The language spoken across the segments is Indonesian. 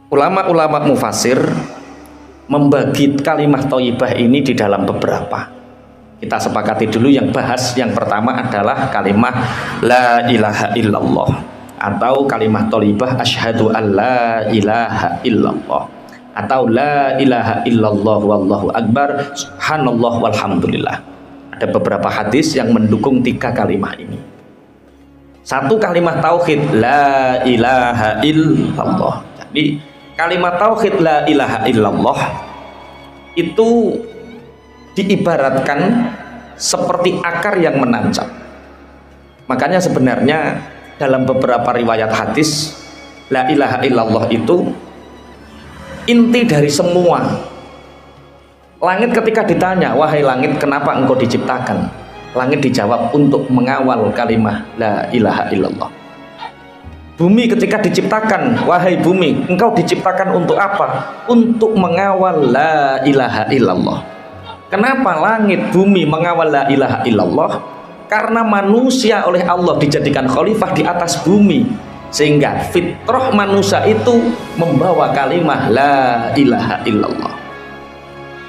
Ulama-ulama mufasir membagi kalimat thayyibah ini di dalam beberapa. Kita sepakati dulu yang pertama adalah kalimat la ilaha illallah atau kalimat thayyibah asyhadu an la ilaha illallah atau la ilaha illallah wallahu akbar subhanallah walhamdulillah. Ada beberapa hadis yang mendukung tiga kalimat ini. Satu kalimat tauhid la ilaha illallah. Jadi kalimat tauhid la ilaha illallah itu diibaratkan seperti akar yang menancap. Makanya sebenarnya dalam beberapa riwayat hadis la ilaha illallah itu inti dari semua. Langit ketika ditanya, wahai langit kenapa engkau diciptakan? Langit dijawab untuk mengawal kalimat la ilaha illallah. Bumi ketika diciptakan, wahai bumi engkau diciptakan untuk apa? Untuk mengawal la ilaha illallah. Kenapa langit bumi mengawal la ilaha illallah? Karena manusia oleh Allah dijadikan khalifah di atas bumi, sehingga fitrah manusia itu membawa kalimat la ilaha illallah.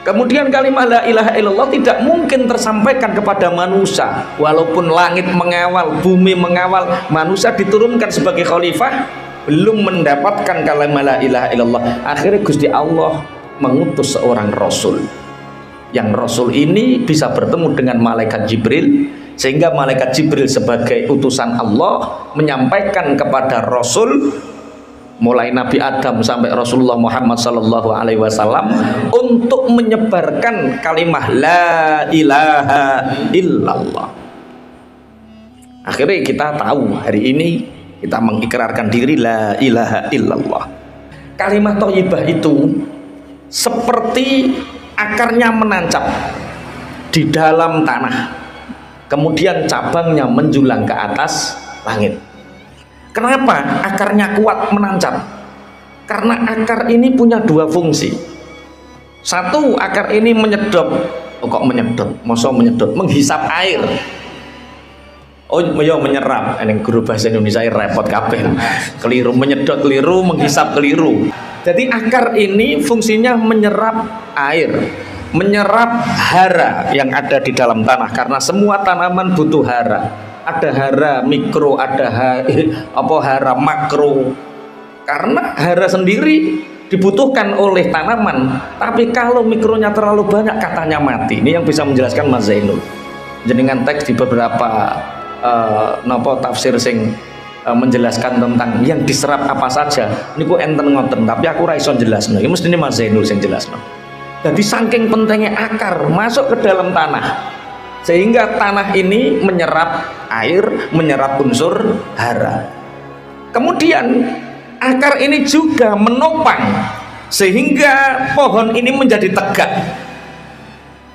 Kemudian kalimat la ilaha illallah tidak mungkin tersampaikan kepada manusia. Walaupun langit mengawal, bumi mengawal, manusia diturunkan sebagai khalifah, belum mendapatkan kalimat la ilaha illallah. Akhirnya Gusti Allah mengutus seorang rasul. Yang rasul ini bisa bertemu dengan malaikat Jibril, sehingga malaikat Jibril sebagai utusan Allah menyampaikan kepada rasul, mulai Nabi Adam sampai Rasulullah Muhammad sallallahu alaihi wasallam, untuk menyebarkan kalimat la ilaha illallah. Akhirnya kita tahu hari ini kita mengikrarkan diri la ilaha illallah. Kalimat thayyibah itu seperti akarnya menancap di dalam tanah, kemudian cabangnya menjulang ke atas langit. Kenapa akarnya kuat menancap? Karena akar ini punya dua fungsi. Satu, akar ini menyedot. Oh, kok menyedot? Masa menyedot? Menghisap air. Oh, ya menyerap. Ini guru bahasa Indonesia repot kabeh. Keliru, menyedot keliru, menghisap keliru. Jadi akar ini fungsinya menyerap air, menyerap hara yang ada di dalam tanah, karena semua tanaman butuh hara. Ada hara mikro, ada hara makro. Karena hara sendiri dibutuhkan oleh tanaman, tapi kalau mikronya terlalu banyak katanya mati. Ini yang bisa menjelaskan Mas Zainul. Jenengan teks di beberapa tafsir sing menjelaskan tentang yang diserap apa saja. Niku enten ngoten, tapi aku ra iso jelasno. Iki mestine Mas Zainul sing jelasno. Jadi saking pentingnya akar masuk ke dalam tanah, sehingga tanah ini menyerap air, menyerap unsur hara. Kemudian akar ini juga menopang sehingga pohon ini menjadi tegak.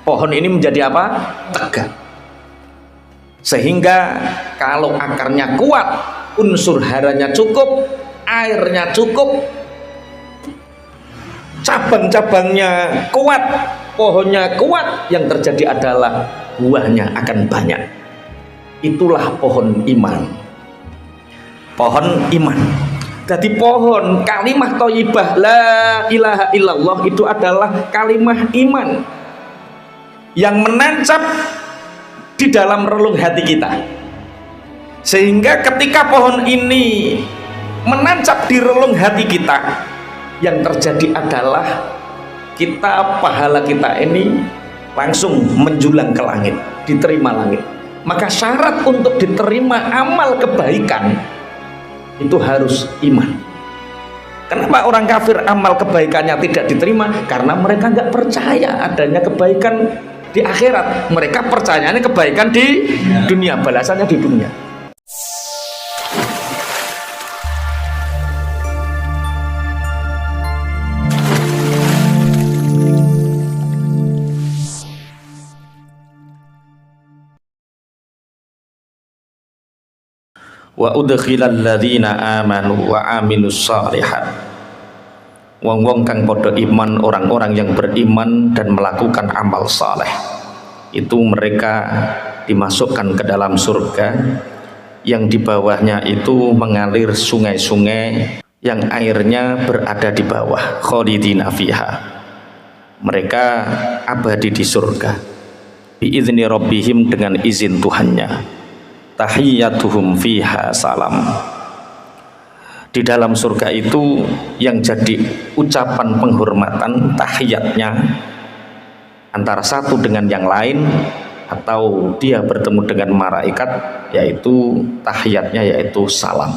Pohon ini menjadi apa? Tegak. Sehingga kalau akarnya kuat, unsur haranya cukup, airnya cukup, cabang-cabangnya kuat, pohonnya kuat, yang terjadi adalah buahnya akan banyak. Itulah pohon iman. Pohon iman. Jadi pohon kalimat thayyibah la ilaha illallah itu adalah kalimat iman yang menancap di dalam relung hati kita, sehingga ketika pohon ini menancap di relung hati kita, yang terjadi adalah pahala kita ini langsung menjulang ke langit, diterima langit. Maka syarat untuk diterima amal kebaikan itu harus iman. Kenapa orang kafir amal kebaikannya tidak diterima? Karena mereka nggak percaya adanya kebaikan di akhirat. Mereka percayanya kebaikan di dunia, balasannya di dunia. Wa udkhilal ladzina amanu wa amilus shalihat. Wong-wong kang padha iman, orang-orang yang beriman dan melakukan amal saleh, itu mereka dimasukkan ke dalam surga yang di bawahnya itu mengalir sungai-sungai yang airnya berada di bawah, khalidina fiha, mereka abadi di surga, biizni rabbihim, dengan izin Tuhannya, tahiyyatuhum fiha salam. Di dalam surga itu yang jadi ucapan penghormatan, tahiyatnya antara satu dengan yang lain atau dia bertemu dengan malaikat, yaitu tahiyatnya yaitu salam.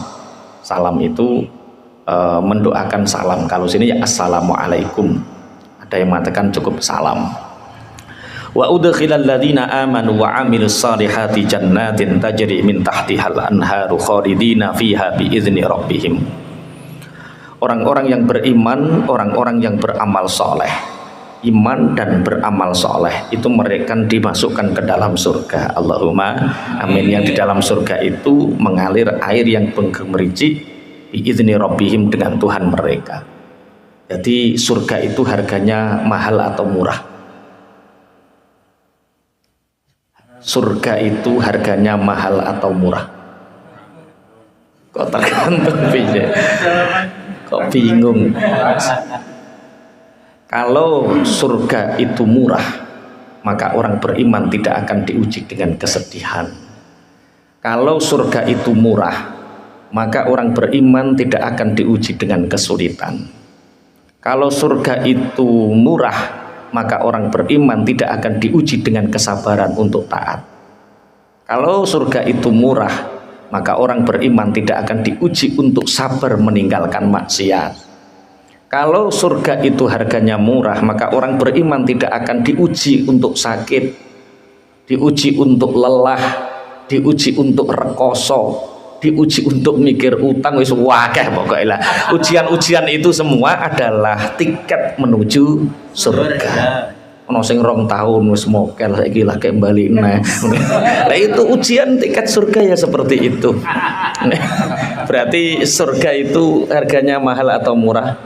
Salam itu mendoakan salam. Kalau sini ya assalamualaikum, ada yang mengatakan cukup salam. Wa udkhilal ladzina amanu wa amilus salihati jannatin tajri min tahtihal anharu khalidina fiha biizni rabbihim. Orang-orang yang beriman, orang-orang yang beramal soleh, iman dan beramal soleh, itu mereka dimasukkan ke dalam surga. Allahumma amin. Yang di dalam surga itu mengalir air yang bergemericik biizni rabbihim, dengan Tuhan mereka. Jadi surga itu harganya mahal atau murah? Surga itu harganya mahal atau murah? Kok tergantung piye? Kok bingung? Kalau surga itu murah, maka orang beriman tidak akan diuji dengan kesedihan. Kalau surga itu murah, maka orang beriman tidak akan diuji dengan kesulitan. Kalau surga itu murah, maka orang beriman tidak akan diuji dengan kesabaran untuk taat. Kalau surga itu murah, maka orang beriman tidak akan diuji untuk sabar meninggalkan maksiat. Kalau surga itu harganya murah, maka orang beriman tidak akan diuji untuk sakit, diuji untuk lelah, diuji untuk rekoso, diuji untuk mikir utang, wis wakeh pokoknya lah. Ujian-ujian itu semua adalah tiket menuju surga. Ono sing 2 tahun wis mokel saiki lagi bali neh. Nah itu ujian tiket surga ya seperti itu. Berarti surga itu harganya mahal atau murah?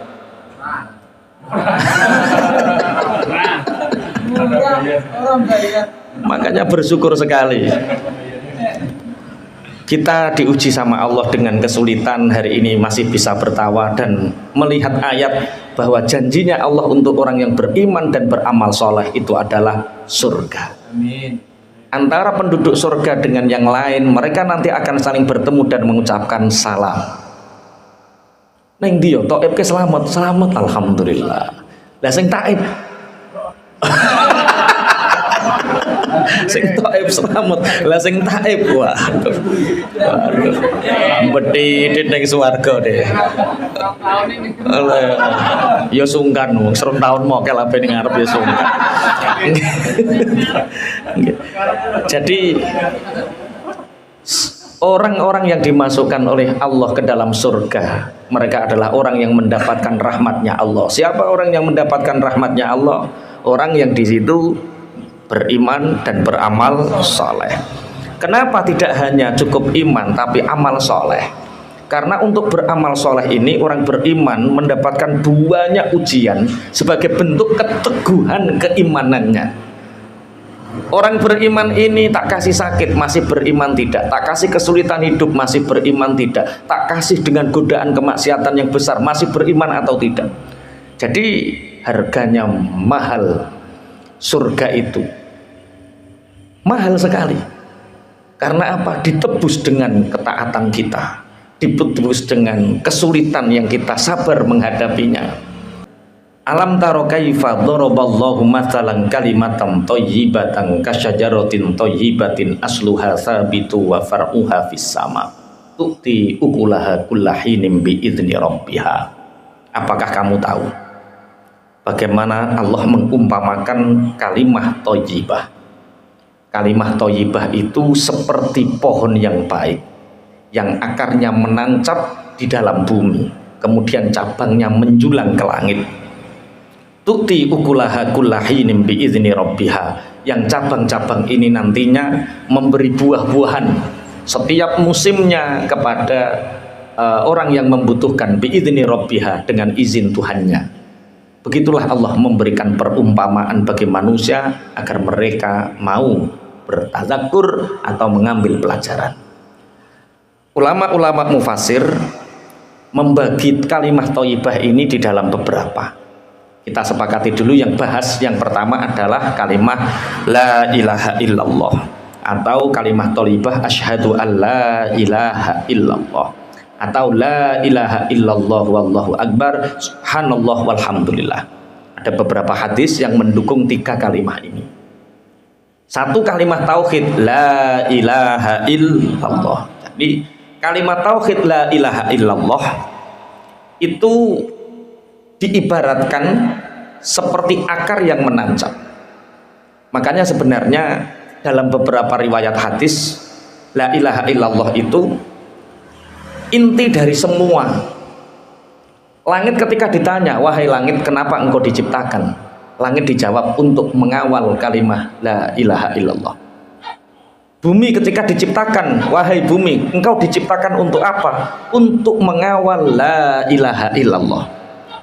Makanya bersyukur sekali. Kita diuji sama Allah dengan kesulitan, hari ini masih bisa bertawa dan melihat ayat bahwa janjinya Allah untuk orang yang beriman dan beramal soleh itu adalah surga. Amin. Antara penduduk surga dengan yang lain, mereka nanti akan saling bertemu dan mengucapkan salam. Neng dia, Taib ke selamat, selamat, alhamdulillah. Lah sing Taib, sing Taib selamat, lah sing Taib, waduh, bedhidhit ning swarga deh. Ya sungkan wong 3 tahun mokel ape ning ngarep ya sungkan. Jadi orang-orang yang dimasukkan oleh Allah ke dalam surga, mereka adalah orang yang mendapatkan rahmatnya Allah. Siapa orang yang mendapatkan rahmatnya Allah? Orang yang di situ beriman dan beramal soleh. Kenapa tidak hanya cukup iman tapi amal soleh? Karena untuk beramal soleh ini orang beriman mendapatkan banyak ujian sebagai bentuk keteguhan keimanannya. Orang beriman ini tak kasih sakit masih beriman tidak, tak kasih kesulitan hidup masih beriman tidak, tak kasih dengan godaan kemaksiatan yang besar masih beriman atau tidak. Jadi harganya mahal. Surga itu mahal sekali. Karena apa? Ditebus dengan ketaatan kita, ditebus dengan kesulitan yang kita sabar menghadapinya. Alam taro kaifa daraballahu mathalan kalimatan thayyibatan kasyajaratin thayyibatin asluha tsabitu wa far'uha fis sama tu'ti ukulaha kullahinin biizni rabbiha. Apakah kamu tahu bagaimana Allah mengumpamakan kalimah thayyibah? Kalimah thayyibah itu seperti pohon yang baik yang akarnya menancap di dalam bumi, kemudian cabangnya menjulang ke langit. Tu'ti ukulaha kullahinin biizni rabbiha, yang cabang-cabang ini nantinya memberi buah-buahan setiap musimnya kepada orang yang membutuhkan biizni rabbiha, dengan izin Tuhannya. Begitulah Allah memberikan perumpamaan bagi manusia agar mereka mau bertadzakur atau mengambil pelajaran. Ulama-ulama mufasir membagi kalimat thayyibah ini di dalam beberapa. Kita sepakati dulu yang pertama adalah kalimat la ilaha illallah atau kalimat thayyibah asyhadu alla ilaha illallah atau la ilaha illallah wallahu akbar subhanallah walhamdulillah. Ada beberapa hadis yang mendukung tiga kalimat ini. Satu kalimat tauhid la ilaha illallah. Jadi kalimat tauhid la ilaha illallah itu diibaratkan seperti akar yang menancap. Makanya sebenarnya dalam beberapa riwayat hadis la ilaha illallah itu inti dari semua. Langit ketika ditanya, wahai langit kenapa engkau diciptakan? Langit dijawab untuk mengawal kalimat la ilaha illallah. Bumi ketika diciptakan, wahai bumi engkau diciptakan untuk apa? Untuk mengawal la ilaha illallah.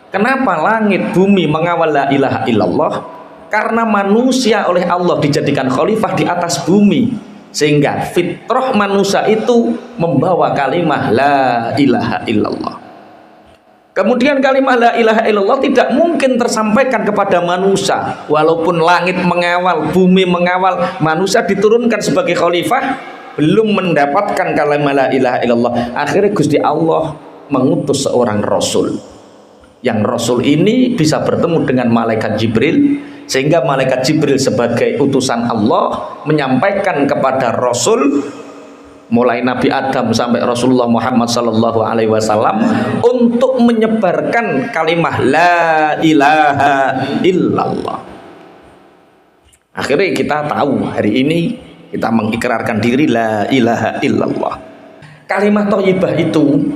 Kenapa langit bumi mengawal la ilaha illallah? Karena manusia oleh Allah dijadikan khalifah di atas bumi, sehingga fitrah manusia itu membawa kalimat la ilaha illallah. Kemudian kalimat la ilaha illallah tidak mungkin tersampaikan kepada manusia. Walaupun langit mengawal, bumi mengawal, manusia diturunkan sebagai khalifah, belum mendapatkan kalimat la ilaha illallah. Akhirnya Gusti Allah mengutus seorang rasul. Yang rasul ini bisa bertemu dengan malaikat Jibril, sehingga malaikat Jibril sebagai utusan Allah menyampaikan kepada rasul, mulai Nabi Adam sampai Rasulullah Muhammad sallallahu alaihi wasallam, untuk menyebarkan kalimat la ilaha illallah. Akhirnya kita tahu hari ini kita mengikrarkan diri la ilaha illallah. Kalimat thayyibah itu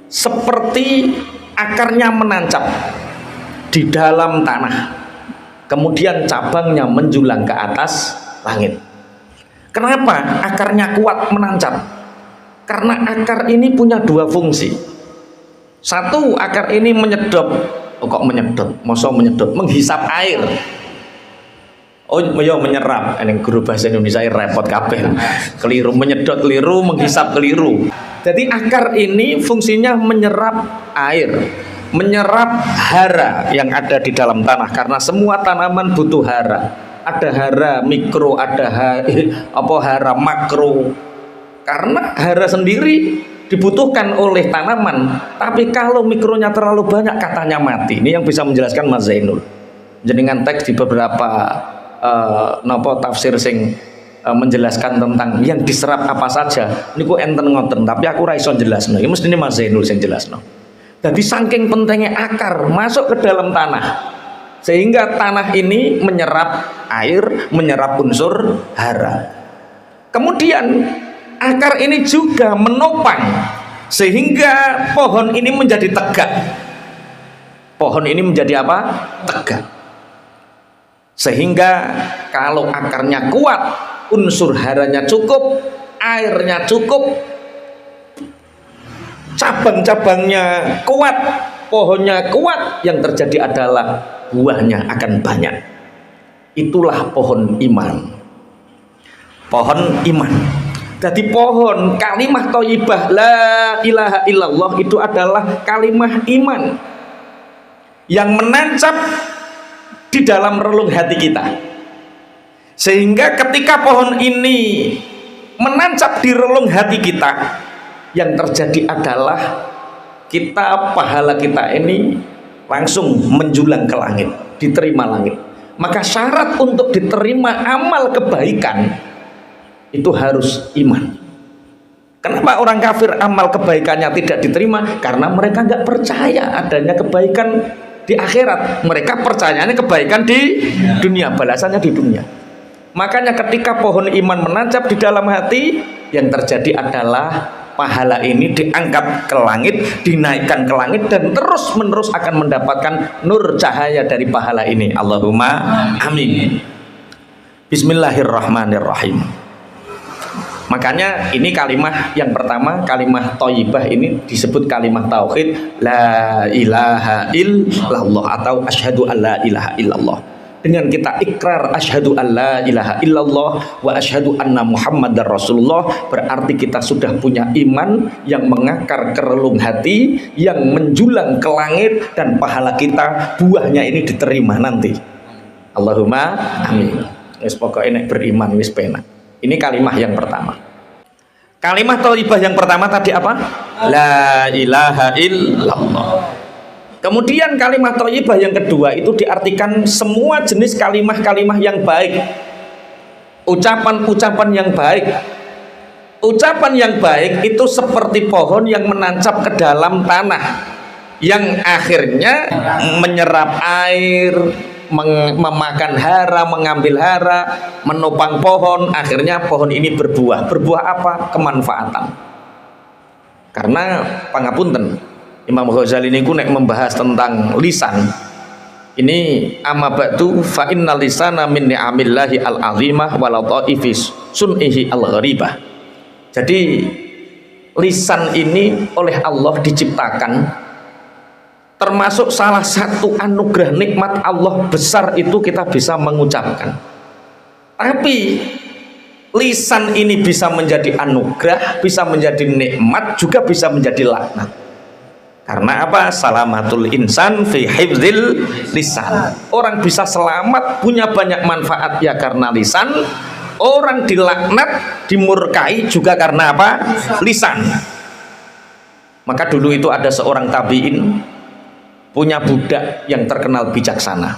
seperti akarnya menancap di dalam tanah, kemudian cabangnya menjulang ke atas langit. Kenapa akarnya kuat menancap? Karena akar ini punya dua fungsi. Satu, akar ini menyedot. Oh, kok menyedot? Masa menyedot? Menghisap air. Oh, yo menyerap. Ini guru bahasa Indonesia repot kabeh. Keliru, menyedot keliru, menghisap keliru. Jadi akar ini fungsinya menyerap air, menyerap hara yang ada di dalam tanah, karena semua tanaman butuh hara. Ada hara mikro, ada hara makro. Karena hara sendiri dibutuhkan oleh tanaman, tapi kalau mikronya terlalu banyak katanya mati. Ini yang bisa menjelaskan Mas Zainul. Jenengan teks di beberapa tafsir sing menjelaskan tentang yang diserap apa saja. Niku enten ngoten, tapi aku ra iso jelasno. Iki mestine Mas Zainul sing jelasno. Jadi saking pentingnya akar masuk ke dalam tanah, sehingga tanah ini menyerap air, menyerap unsur hara. Kemudian akar ini juga menopang sehingga pohon ini menjadi tegak. Pohon ini menjadi apa? Tegak. Sehingga kalau akarnya kuat, unsur haranya cukup, airnya cukup, cabang-cabangnya kuat, pohonnya kuat, yang terjadi adalah buahnya akan banyak. Itulah pohon iman. Pohon iman. Jadi pohon kalimat thayyibah la ilaha illallah itu adalah kalimat iman yang menancap di dalam relung hati kita. Sehingga ketika pohon ini menancap di relung hati kita, yang terjadi adalah pahala kita ini langsung menjulang ke langit, diterima langit. Maka syarat untuk diterima amal kebaikan itu harus iman. Kenapa orang kafir amal kebaikannya tidak diterima? Karena mereka nggak percaya adanya kebaikan di akhirat. Mereka percayanya kebaikan di dunia, balasannya di dunia. Makanya ketika pohon iman menancap di dalam hati, yang terjadi adalah pahala ini diangkat ke langit, dinaikkan ke langit, dan terus menerus akan mendapatkan nur cahaya dari pahala ini. Allahumma amin. Bismillahirrahmanirrahim. Makanya ini kalimat yang pertama, kalimat thayyibah ini disebut kalimat tauhid la ilaha illallah atau asyhadu alla ilaha illallah. dengan kita ikrar asyhadu alla ilaha illallah wa asyhadu anna muhammadar rasulullah, berarti kita sudah punya iman yang mengakar ke relung hati, yang menjulang ke langit, dan pahala kita buahnya ini diterima nanti. Allahumma amin. Wis pokoknya nek beriman wis penak. Ini kalimat yang pertama. Kalimat thayyibah yang pertama tadi apa? La ilaha illallah. Kemudian kalimat thayyibah yang kedua itu diartikan semua jenis kalimat-kalimat yang baik, ucapan-ucapan yang baik. Ucapan yang baik itu seperti pohon yang menancap ke dalam tanah, yang akhirnya menyerap air, memakan hara, mengambil hara, menopang pohon, akhirnya pohon ini berbuah. Berbuah apa? Kemanfaatan. Karena pangapunten, Imam Ghazali niku nek membahas tentang lisan ini, amma ba'du fa innal lisana min ni'amillahi al-azimah wa lataifis sun'ihi al-gharibah. Jadi lisan ini oleh Allah diciptakan, termasuk salah satu anugerah nikmat Allah besar itu kita bisa mengucapkan. Tapi lisan ini bisa menjadi anugerah, bisa menjadi nikmat, juga bisa menjadi laknat. Karena apa? Salamatul insan fi hifdzil lisan. Orang bisa selamat, punya banyak manfaat ya karena lisan. Orang dilaknat, dimurkai juga karena apa? Lisan. Maka dulu itu ada seorang tabi'in punya budak yang terkenal bijaksana,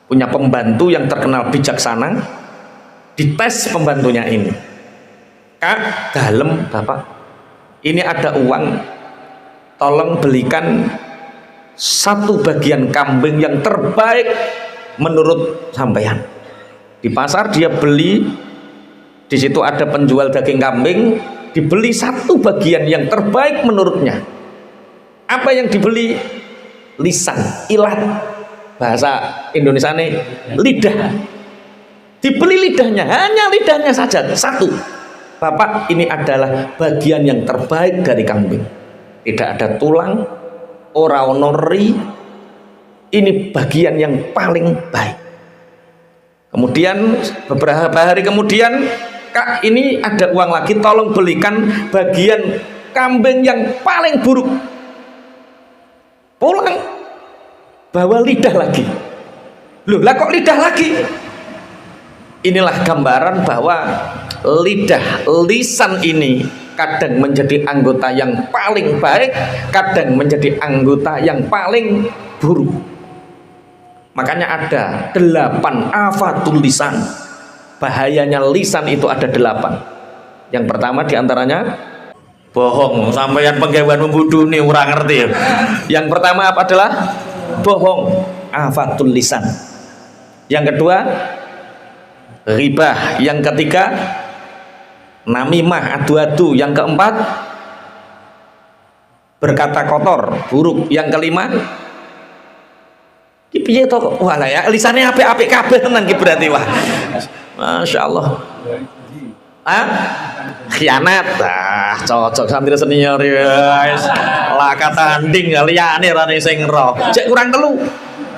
punya pembantu yang terkenal bijaksana. Dites pembantunya ini, Kak, dalem bapak, ini ada uang, tolong belikan satu bagian kambing yang terbaik menurut sampean. Di pasar dia beli, di situ ada penjual daging kambing, dibeli satu bagian yang terbaik menurutnya. Apa yang dibeli? Lisan, ilat, bahasa Indonesia ini lidah. Dibeli lidahnya, hanya lidahnya saja satu. Bapak, ini adalah bagian yang terbaik dari kambing. Tidak ada tulang, ora ono ri. Ini bagian yang paling baik. Kemudian beberapa hari kemudian, Kak, ini ada uang lagi, tolong belikan bagian kambing yang paling buruk. Pulang bawa lidah lagi. Loh, lah kok lidah lagi? Inilah gambaran bahwa lidah, lisan ini kadang menjadi anggota yang paling baik, kadang menjadi anggota yang paling buruk. Makanya ada 8 afatul lisan. Bahayanya lisan itu ada 8. Yang pertama diantaranya bohong. Sampeyan penggawean membunuh nih orang ngerti ya. Yang pertama apa adalah bohong, afatul lisan. Yang kedua ribah. Yang ketiga namimah, adu-adu. Yang keempat berkata kotor, buruk. Yang kelima ki piye to kok wala ya lisane apik-apik kabeh tenan ki berarti wah. Masyaallah. Khianat. Cocok santri senior ya. Laka tanding liyane rane sing ro. Cek kurang telu.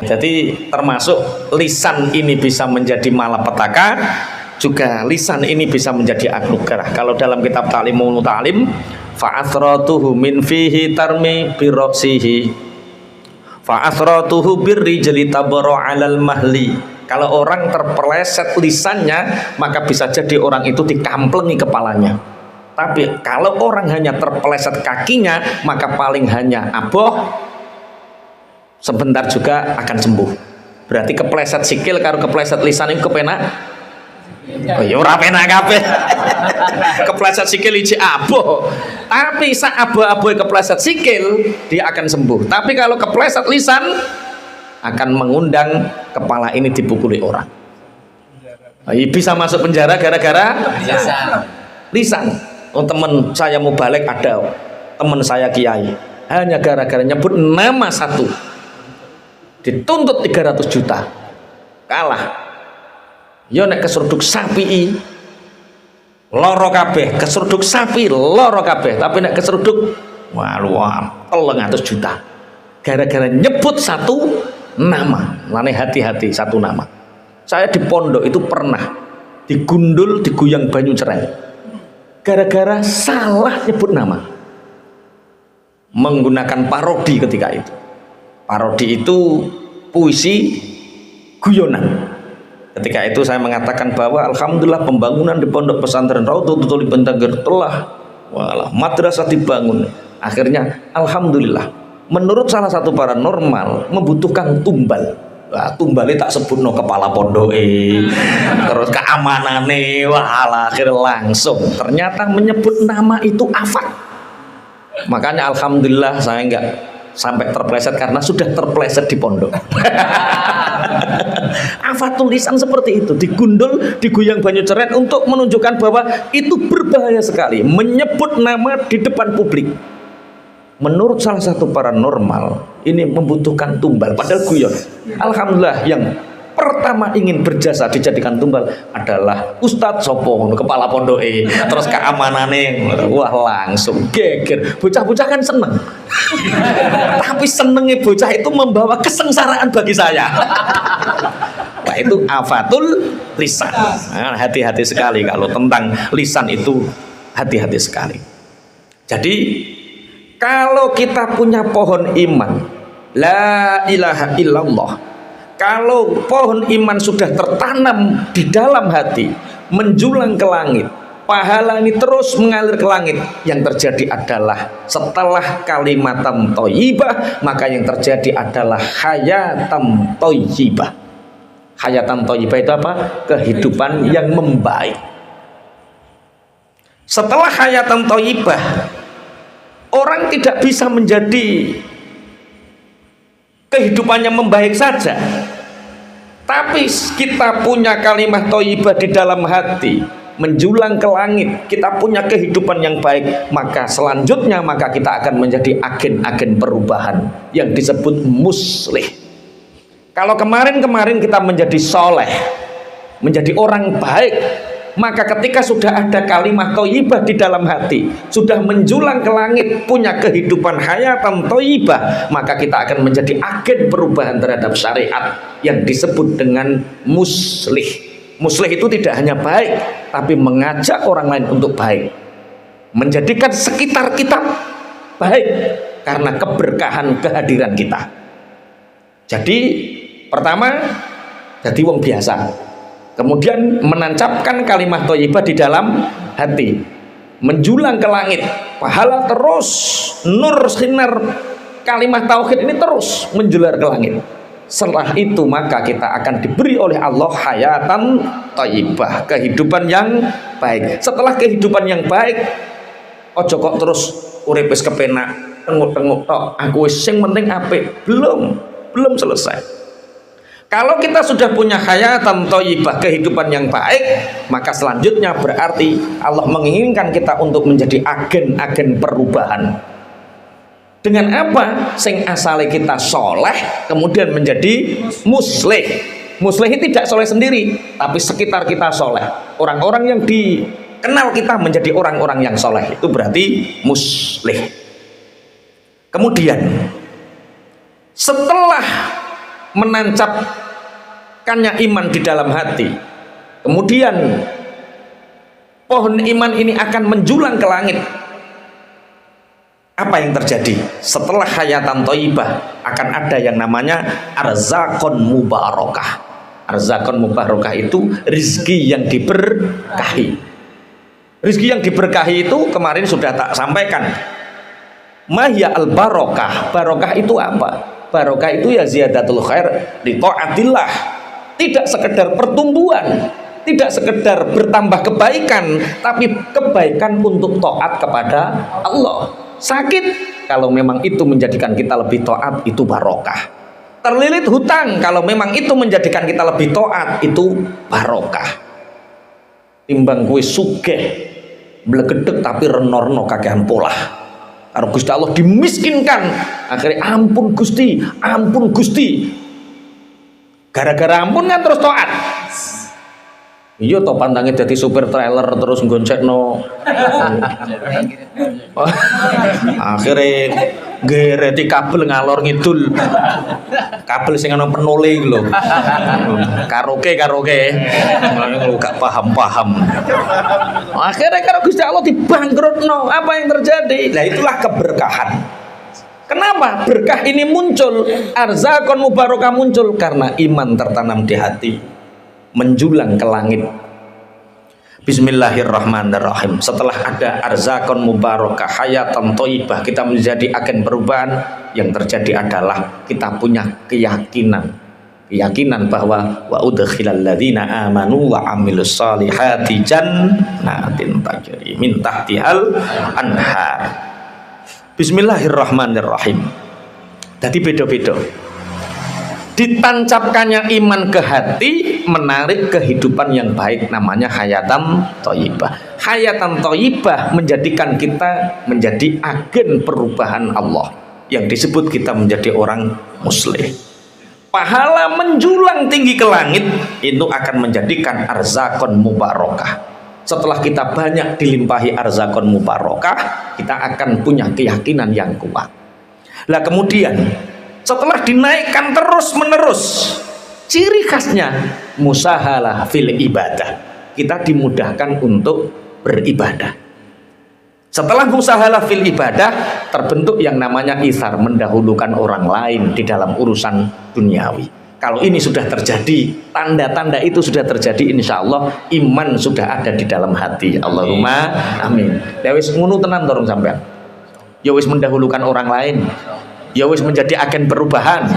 Jadi termasuk lisan ini bisa menjadi malapetaka, juga lisan ini bisa menjadi anugerah. Kalau dalam kitab Ta'limul Ta'lim, fa'asratuhu min fihi tarmi birosihi fa'asratuhu birrijli tabara 'alal mahli. Kalau orang terpeleset lisannya, maka bisa jadi orang itu dikamplengi kepalanya. Tapi kalau orang hanya terpeleset kakinya, maka paling hanya aboh, sebentar juga akan sembuh. Berarti kepleset sikil karo kepleset lisan itu kepenak. Oh ya ora penak kabeh. Kepleset sikil iki aboh. Tapi sak aboh-aboh kepleset sikil dia akan sembuh. Tapi kalau kepleset lisan akan mengundang kepala ini dipukuli orang. Bisa masuk penjara gara-gara lisan. Oh, teman saya mau balik ada teman saya kiai, hanya gara-gara nyebut nama satu dituntut 300 juta, kalah. Yo nek keseruduk sapi loro kabeh, keseruduk sapi loro kabeh, tapi nek keseruduk waluam 300 juta gara-gara nyebut satu nama. Lane hati-hati satu nama. Saya di pondok itu pernah digundul, diguyang banyu ceren gara-gara salah nyebut nama, menggunakan parodi. Ketika itu parodi itu puisi guyonan. Ketika itu saya mengatakan bahwa alhamdulillah pembangunan di pondok pesantren Raudhatul Bentangger telah madrasah dibangun. Akhirnya alhamdulillah, menurut salah satu paranormal membutuhkan tumbal. Wah, tumbalnya tak sebut no kepala pondok terus keamanane, wah akhirnya langsung ternyata menyebut nama itu afat. Makanya alhamdulillah saya enggak sampai terpleset karena sudah terpleset di pondok. Afatul lisan seperti itu, digundul, diguyang banyu ceret untuk menunjukkan bahwa itu berbahaya sekali menyebut nama di depan publik. Menurut salah satu paranormal ini membutuhkan tumbal, padahal guyon. Alhamdulillah yang pertama ingin berjasa dijadikan tumbal adalah Ustadz Sopo, kepala pondok terus keamanannya, wah langsung geger. Bocah-bocah kan seneng, tapi senengnya bocah itu membawa kesengsaraan bagi saya. Wah, itu afatul lisan. Nah, hati-hati sekali kalau tentang lisan itu, hati-hati sekali. Jadi kalau kita punya pohon iman, la ilaha illallah, kalau pohon iman sudah tertanam di dalam hati, menjulang ke langit, pahala ini terus mengalir ke langit, yang terjadi adalah setelah kalimatan thayyibah, maka yang terjadi adalah hayatan thayyibah. Hayatan thayyibah itu apa? Kehidupan yang membaik. Setelah hayatan thayyibah, orang tidak bisa menjadi kehidupannya membaik saja, tapi kita punya kalimat thayyibah di dalam hati menjulang ke langit, kita punya kehidupan yang baik, maka selanjutnya maka kita akan menjadi agen-agen perubahan yang disebut muslih. Kalau kemarin kita menjadi soleh, menjadi orang baik, maka ketika sudah ada kalimat thayyibah di dalam hati, sudah menjulang ke langit, punya kehidupan hayatan thayyibah, maka kita akan menjadi agen perubahan terhadap syariat yang disebut dengan muslih. Muslih itu tidak hanya baik, tapi mengajak orang lain untuk baik, menjadikan sekitar kita baik karena keberkahan kehadiran kita. Jadi pertama jadi wong biasa, kemudian menancapkan kalimat thayyibah di dalam hati, menjulang ke langit, pahala terus, nur sinar kalimat tauhid ini terus menjular ke langit. Setelah itu maka kita akan diberi oleh Allah hayatan thayyibah, kehidupan yang baik. Setelah kehidupan yang baik, ojo kok terus urip wis kepenak tenguk-tenguk tok, aku wis sing penting apik. Belum selesai. Kalau kita sudah punya hayatan thayyibah, kehidupan yang baik, maka selanjutnya berarti Allah menginginkan kita untuk menjadi agen-agen perubahan. Dengan apa? Sing asale kita soleh, kemudian menjadi muslih. Muslih tidak soleh sendiri, tapi sekitar kita soleh. Orang-orang yang dikenal kita menjadi orang-orang yang soleh, itu berarti muslih. Kemudian setelah menancapkannya iman di dalam hati, kemudian pohon iman ini akan menjulang ke langit. Apa yang terjadi? Setelah hayatan thayyibah akan ada yang namanya arzakon mubarakah. Arzakon mubarakah itu rizki yang diberkahi. Rizki yang diberkahi itu kemarin sudah tak sampaikan. Mahya al barokah. Barokah itu apa? Barokah itu ya ziyadatul khair li taatillah. Tidak sekedar pertumbuhan, tidak sekedar bertambah kebaikan, tapi kebaikan untuk taat kepada Allah. Sakit, kalau memang itu menjadikan kita lebih taat, itu barokah. Terlilit hutang, kalau memang itu menjadikan kita lebih taat, itu barokah. Timbang kue sugih blegedeg tapi renorno kakehan polah. Kalau Gusti Allah dimiskinkan, akhirnya ampun Gusti, gara-gara ampun kan terus taat. Iya toh pantangnya jadi supir trailer terus goncekno. Akhirnya gereti kabel ngalor ngidul. Kabel sing ana penole iki lho. Karaoke. Ngono gak paham. Akhirnya karo Gusti Allah dibangkrutno. Apa yang terjadi? Nah itulah keberkahan. Kenapa berkah ini muncul? Arzakon mubarakah muncul karena iman tertanam di hati, menjulang ke langit. Bismillahirrahmanirrahim. Setelah ada arzakon mubarakah, hayatan thayyibah, kita menjadi agen perubahan. Yang terjadi adalah kita punya keyakinan bahwa wa udkhilal ladzina amanu wa amilus solihati jannatin tajri min tahtihal anhar. Bismillahirrahmanirrahim. Jadi beda-beda. Ditancapkannya iman ke hati menarik kehidupan yang baik, namanya hayatan thayyibah. Hayatan thayyibah menjadikan kita menjadi agen perubahan Allah, yang disebut kita menjadi orang muslim. Pahala menjulang tinggi ke langit, itu akan menjadikan arzakon mubarakah. Setelah kita banyak dilimpahi arzakon mubarakah, kita akan punya keyakinan yang kuat. Lah kemudian setelah dinaikkan terus menerus, ciri khasnya musahalah fil ibadah, kita dimudahkan untuk beribadah. Setelah musahalah fil ibadah, terbentuk yang namanya itsar, mendahulukan orang lain di dalam urusan duniawi. Kalau ini sudah terjadi, tanda-tanda itu sudah terjadi, insya Allah iman sudah ada di dalam hati. Allahumma amin. Ya wis ngunu tenan dorong sampean. Ya wis mendahulukan orang lain. Ya wis menjadi agen perubahan.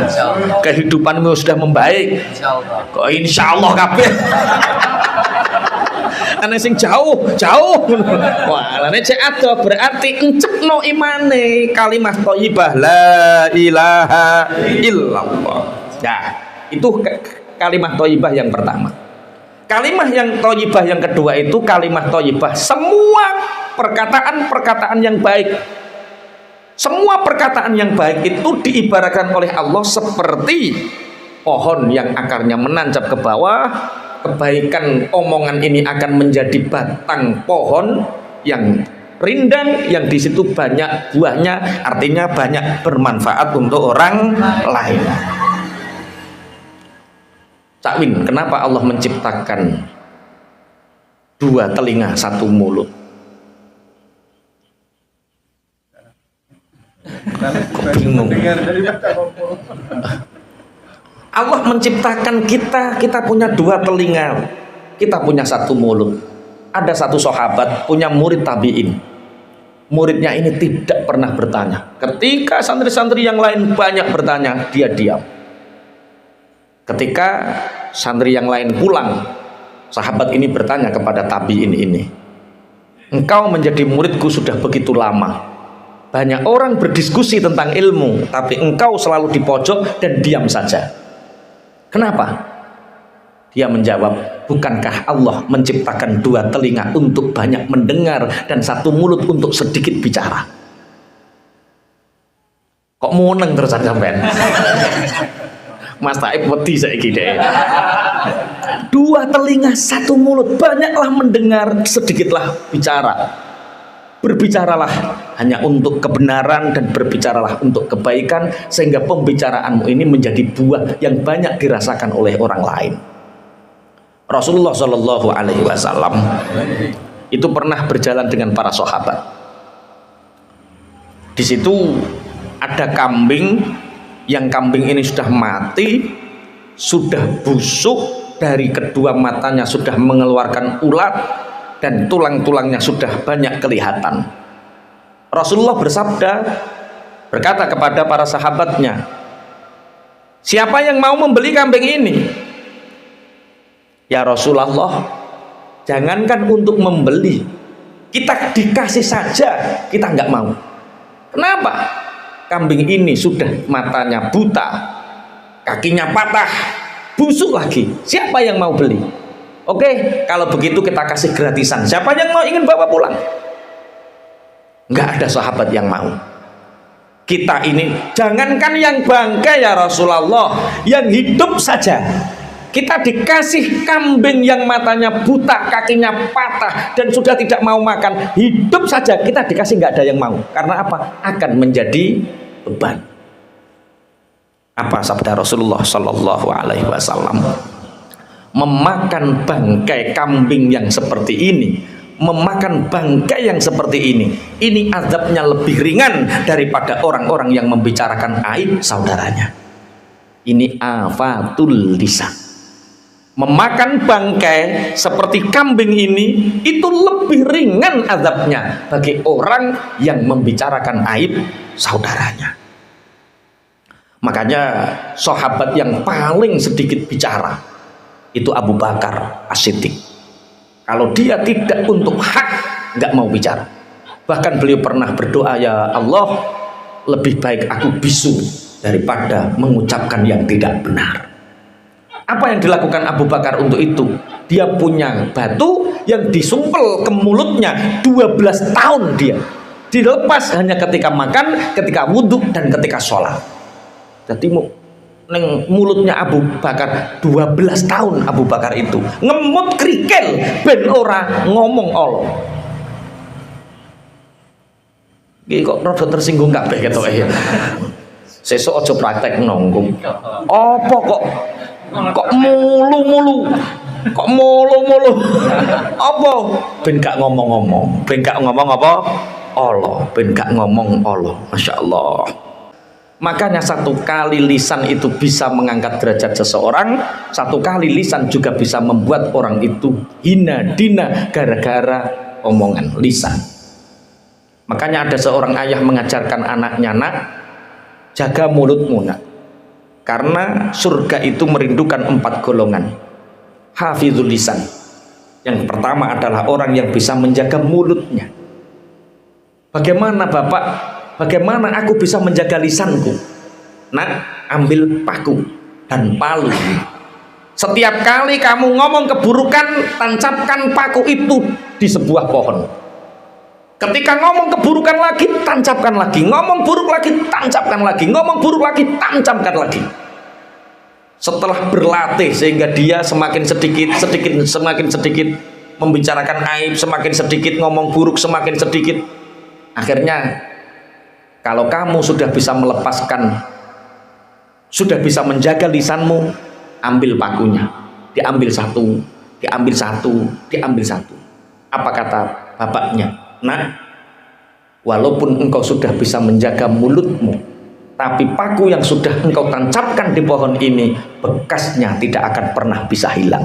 Kehidupanmu sudah membaik. Kok insya Allah kabeh. Ana sing jauh. Wah, lane cek ado berarti encekno imane, kalimat thayyibah la ilaha illallah. Ya, itu kalimat thayyibah yang pertama. Kalimat yang thayyibah yang kedua itu kalimat thayyibah semua perkataan-perkataan yang baik. Semua perkataan yang baik itu diibaratkan oleh Allah seperti pohon yang akarnya menancap ke bawah. Kebaikan omongan ini akan menjadi batang pohon yang rindang, yang di situ banyak buahnya, artinya banyak bermanfaat untuk orang lain. Cak Win, kenapa Allah menciptakan dua telinga satu mulut? Kok bingung? Allah menciptakan kita punya dua telinga, kita punya satu mulut. Ada satu sahabat punya murid tabi'in. Muridnya ini tidak pernah bertanya. Ketika santri-santri yang lain banyak bertanya, dia diam. Ketika santri yang lain pulang, sahabat ini bertanya kepada tabi'in ini, engkau menjadi muridku sudah begitu lama. Banyak orang berdiskusi tentang ilmu, tapi engkau selalu di pojok dan diam saja. Kenapa? Dia menjawab, bukankah Allah menciptakan dua telinga untuk banyak mendengar dan satu mulut untuk sedikit bicara? Kok muneng terus sampean? Mas Taib wedi saiki deh. Dua telinga satu mulut, banyaklah mendengar, sedikitlah bicara. Berbicaralah hanya untuk kebenaran dan berbicaralah untuk kebaikan, sehingga pembicaraanmu ini menjadi buah yang banyak dirasakan oleh orang lain. Rasulullah Shallallahu Alaihi Wasallam itu pernah berjalan dengan para sahabat. Di situ ada kambing, yang kambing ini sudah mati, sudah busuk, dari kedua matanya sudah mengeluarkan ulat, dan tulang-tulangnya sudah banyak kelihatan. Rasulullah bersabda, berkata kepada para sahabatnya, siapa yang mau membeli kambing ini? Ya Rasulullah, jangankan untuk membeli, kita dikasih saja kita nggak mau. Kenapa? Kambing ini sudah matanya buta, kakinya patah, busuk lagi. Siapa yang mau beli? Oke, kalau begitu kita kasih gratisan. Siapa yang mau ingin bawa pulang? Nggak ada sahabat yang mau. Kita ini jangankan yang bangkai ya Rasulullah, yang hidup saja. Kita dikasih kambing yang matanya buta, kakinya patah, dan sudah tidak mau makan. Hidup saja kita dikasih, nggak ada yang mau. Karena apa? Akan menjadi beban. Apa sabda Rasulullah Sallallahu Alaihi Wasallam? Memakan bangkai kambing yang seperti ini, memakan bangkai yang seperti ini azabnya lebih ringan daripada orang-orang yang membicarakan aib saudaranya. Ini afatul lisan. Memakan bangkai seperti kambing ini itu lebih ringan azabnya bagi orang yang membicarakan aib saudaranya. Makanya sahabat yang paling sedikit bicara itu Abu Bakar As-Siddiq. Kalau dia tidak untuk hak, nggak mau bicara. Bahkan beliau pernah berdoa, ya Allah, lebih baik aku bisu daripada mengucapkan yang tidak benar. Apa yang dilakukan Abu Bakar untuk itu? Dia punya batu yang disumpel ke mulutnya 12 tahun dia. Dilepas hanya ketika makan, ketika wudhu, dan ketika sholat. Jadi neng mulutnya Abu Bakar 12 tahun Abu Bakar itu ngemut krikel ben ora ngomong Allah. Iki kok rada tersinggung kabeh ketok ya. Sesuk aja praktek nonggung. Apa kok mulu-mulu? Kok mulu-mulu? Apa? Ben gak ngomong-ngomong. Ben gak ngomong apa? Allah. Ben gak ngomong Allah. Masya Allah. Makanya satu kali lisan itu bisa mengangkat derajat seseorang, satu kali lisan juga bisa membuat orang itu hina dina gara-gara omongan lisan. Makanya ada seorang ayah mengajarkan anaknya, nak, jaga mulutmu nak, karena surga itu merindukan 4 golongan. Hafizul lisan, yang pertama adalah orang yang bisa menjaga mulutnya. Bagaimana Bapak? Bagaimana aku bisa menjaga lisanku? Nak, ambil paku dan palu. Setiap kali kamu ngomong keburukan, tancapkan paku itu di sebuah pohon. Ketika ngomong keburukan lagi, tancapkan lagi. Ngomong buruk lagi, tancapkan lagi. Ngomong buruk lagi, tancapkan lagi. Setelah berlatih sehingga dia semakin sedikit membicarakan aib, semakin sedikit ngomong buruk, semakin sedikit. Akhirnya kalau kamu sudah bisa melepaskan, sudah bisa menjaga lisanmu, ambil pakunya, diambil satu, diambil satu, diambil satu. Apa kata bapaknya? Nah, walaupun engkau sudah bisa menjaga mulutmu, tapi paku yang sudah engkau tancapkan di pohon ini, bekasnya tidak akan pernah bisa hilang.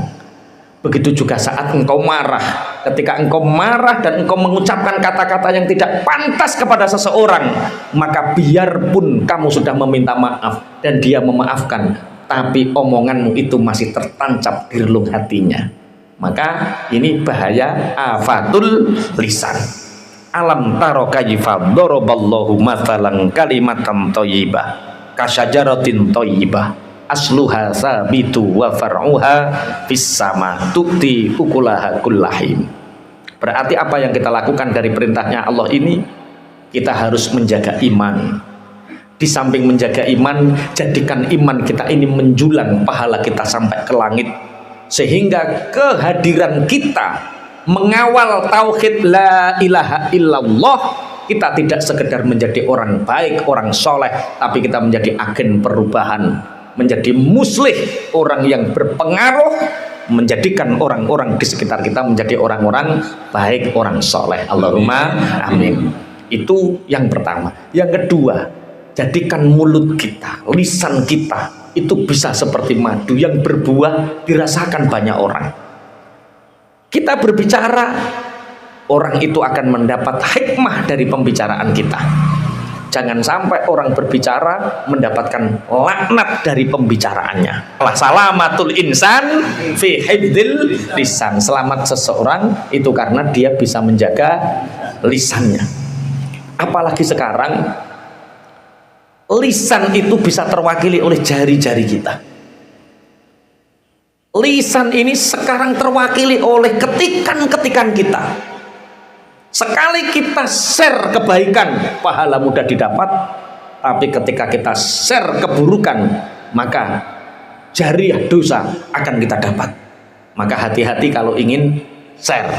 Begitu juga saat engkau marah. Ketika engkau marah dan engkau mengucapkan kata-kata yang tidak pantas kepada seseorang, maka biarpun kamu sudah meminta maaf dan dia memaafkan, tapi omonganmu itu masih tertancap di relung hatinya. Maka ini bahaya afatul lisan. Alam taro kayfa daraballahu mathalan kalimatan thayyibah kasyajaratin thayyibah asluha sabitu wa far'uha fis sama tu'ti ukulaha kullahim. Berarti apa yang kita lakukan dari perintahnya Allah ini, kita harus menjaga iman. Di samping menjaga iman, jadikan iman kita ini menjulang pahala kita sampai ke langit, sehingga kehadiran kita mengawal tauhid la ilaha illallah, kita tidak sekedar menjadi orang baik, orang soleh, tapi kita menjadi agen perubahan, menjadi muslih, orang yang berpengaruh, menjadikan orang-orang di sekitar kita menjadi orang-orang baik, orang soleh. Allahumma amin. Itu yang pertama. Yang kedua, jadikan mulut kita, lisan kita itu bisa seperti madu yang berbuah dirasakan banyak orang. Kita berbicara, orang itu akan mendapat hikmah dari pembicaraan kita. Jangan sampai orang berbicara mendapatkan laknat dari pembicaraannya. Salamatul insan fi hifdzil lisan. Selamat seseorang itu karena dia bisa menjaga lisannya. Apalagi sekarang lisan itu bisa terwakili oleh jari-jari kita. Lisan ini sekarang terwakili oleh ketikan-ketikan kita. Sekali kita share kebaikan, pahala mudah didapat. Tapi ketika kita share keburukan, maka jariah dosa akan kita dapat. Maka hati-hati kalau ingin share.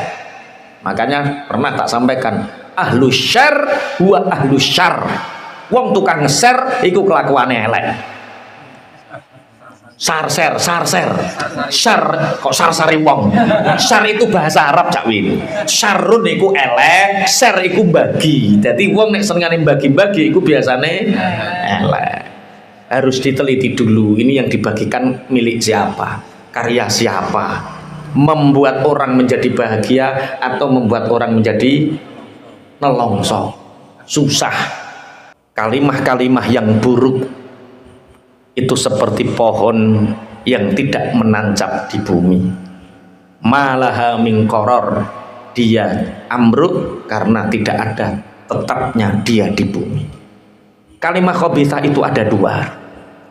Makanya pernah tak sampaikan, ahlu syar huwa ahlu syar. Wong tukang nge-share iku kelakuane elek. Share kok sar-sari wong. Share itu bahasa Arab Cak Win. Syarun iku elek, share iku bagi. Jadi wong nek senengane bagi-bagi iku biasane elek. Harus diteliti dulu ini yang dibagikan milik siapa, karya siapa, membuat orang menjadi bahagia atau membuat orang menjadi nelongso, susah. Kalimah-kalimah yang buruk itu seperti pohon yang tidak menancap di bumi. Malaha min qaror, dia amruk karena tidak ada tetapnya dia di bumi. Kalimah khabithah itu ada dua.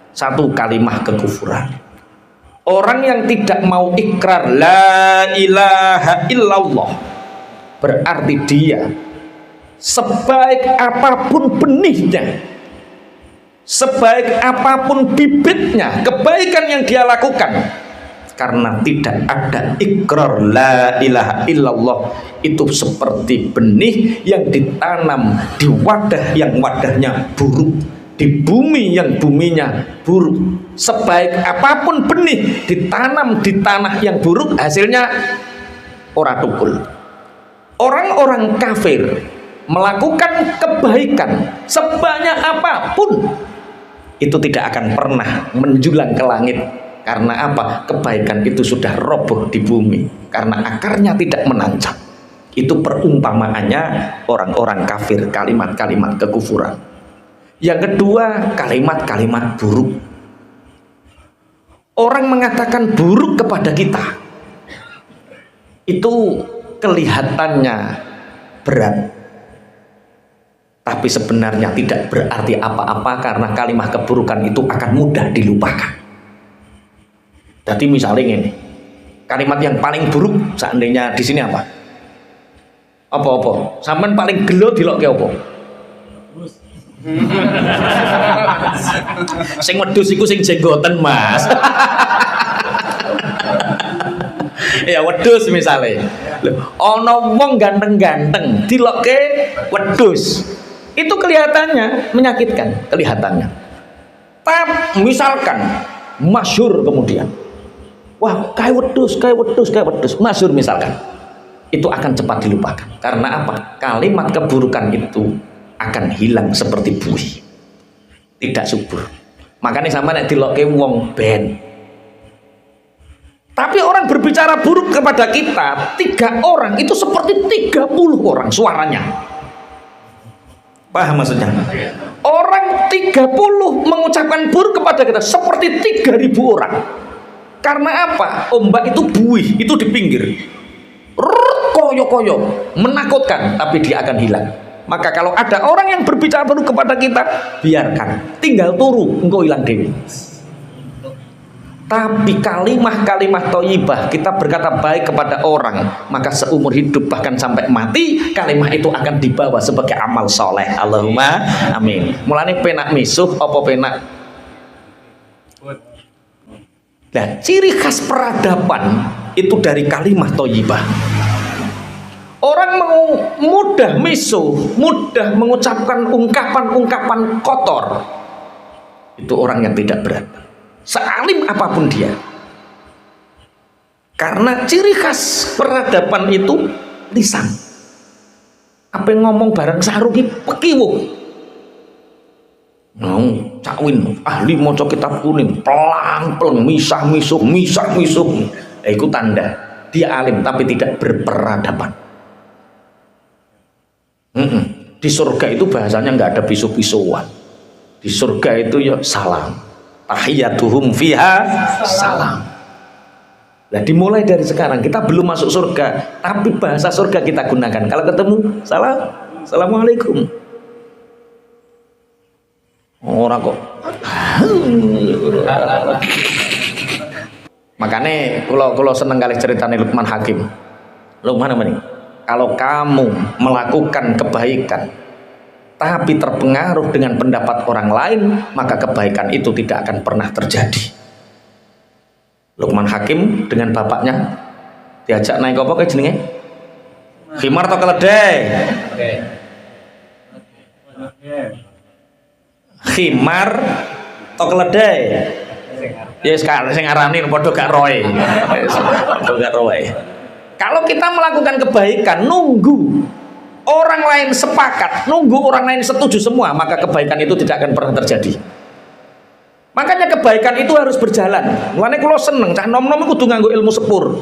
Satu, kalimah kekufuran. Orang yang tidak mau ikrar la ilaha illallah, berarti dia sebaik apapun benihnya, sebaik apapun bibitnya, kebaikan yang dia lakukan, karena tidak ada ikrar la ilaha illallah, itu seperti benih yang ditanam di wadah yang wadahnya buruk, di bumi yang buminya buruk. Sebaik apapun benih ditanam di tanah yang buruk, hasilnya ora tukul. Orang-orang kafir melakukan kebaikan sebanyak apapun, itu tidak akan pernah menjulang ke langit. Karena apa? Kebaikan itu sudah roboh di bumi karena akarnya tidak menancap. Itu perumpamaannya orang-orang kafir, kalimat-kalimat kekufuran. Yang kedua, kalimat-kalimat buruk. Orang mengatakan buruk kepada kita, itu kelihatannya berat, tapi sebenarnya tidak berarti apa-apa karena kalimat keburukan itu akan mudah dilupakan. Jadi misalnya ini, kalimat yang paling buruk seandainya di sini apa? Apa-apa? Sampean paling gelo dilokke apa? Sing wedhus iku sing jenggoten, Mas. Ya wedhus misalnya. Loh, ana wong ganteng-ganteng dilokke wedhus. Itu kelihatannya menyakitkan, kelihatannya. Tapi misalkan masyhur kemudian, wah kayak wedhus, masyhur misalkan, itu akan cepat dilupakan. Karena apa? Kalimat keburukan itu akan hilang seperti buih, tidak subur. Makanya sama nek dilokke wong ben. Tapi orang berbicara buruk kepada kita, 3 orang itu seperti 30 orang suaranya. Paham maksudnya? Orang 30 mengucapkan buruk kepada kita seperti 3000 orang. Karena apa? Ombak itu buih, itu di pinggir. Koyo-koyo, menakutkan, tapi dia akan hilang. Maka kalau ada orang yang berbicara buruk kepada kita, biarkan, tinggal turu, engkau hilang dewi. Tapi kalimah-kalimah thayyibah, kita berkata baik kepada orang, maka seumur hidup bahkan sampai mati, kalimah itu akan dibawa sebagai amal soleh. Allahumma amin. Mulane penak misuh apa penak? Nah, ciri khas peradaban itu dari kalimah thayyibah. Orang mudah misuh, mudah mengucapkan ungkapan-ungkapan kotor, itu orang yang tidak beradab, sealim apapun dia. Karena ciri khas peradaban itu lisan. Apa yang ngomong barang saruki pekiwuh. Cak Win ahli maca kitab kuning, pelang-pelang, misah-misuh. Itu tanda dia alim tapi tidak berperadaban. Di surga itu bahasanya nggak ada pisu-pisuan. Di surga itu ya salam, tahiyatuhum fiha salam. Nah, dimulai dari sekarang, kita belum masuk surga, tapi bahasa surga kita gunakan. Kalau ketemu, salam, assalamualaikum. Orang kok. Makanya kalau seneng kali ceritanya Luqman Hakim. Luqman apa nih? Kalau kamu melakukan kebaikan tapi terpengaruh dengan pendapat orang lain, maka kebaikan itu tidak akan pernah terjadi. Luqman Hakim dengan bapaknya diajak naik apa kayak jenenge? Khimar atau keledai? khimar to keledai. Ya sekarang sing ngarani padha gak roe. Padha gak roe. Kalau kita melakukan kebaikan nunggu orang lain sepakat, nunggu orang lain setuju semua, maka kebaikan itu tidak akan pernah terjadi. Makanya kebaikan itu harus berjalan. Mulane kula seneng cah nom-nom kudu nganggo ilmu sepur.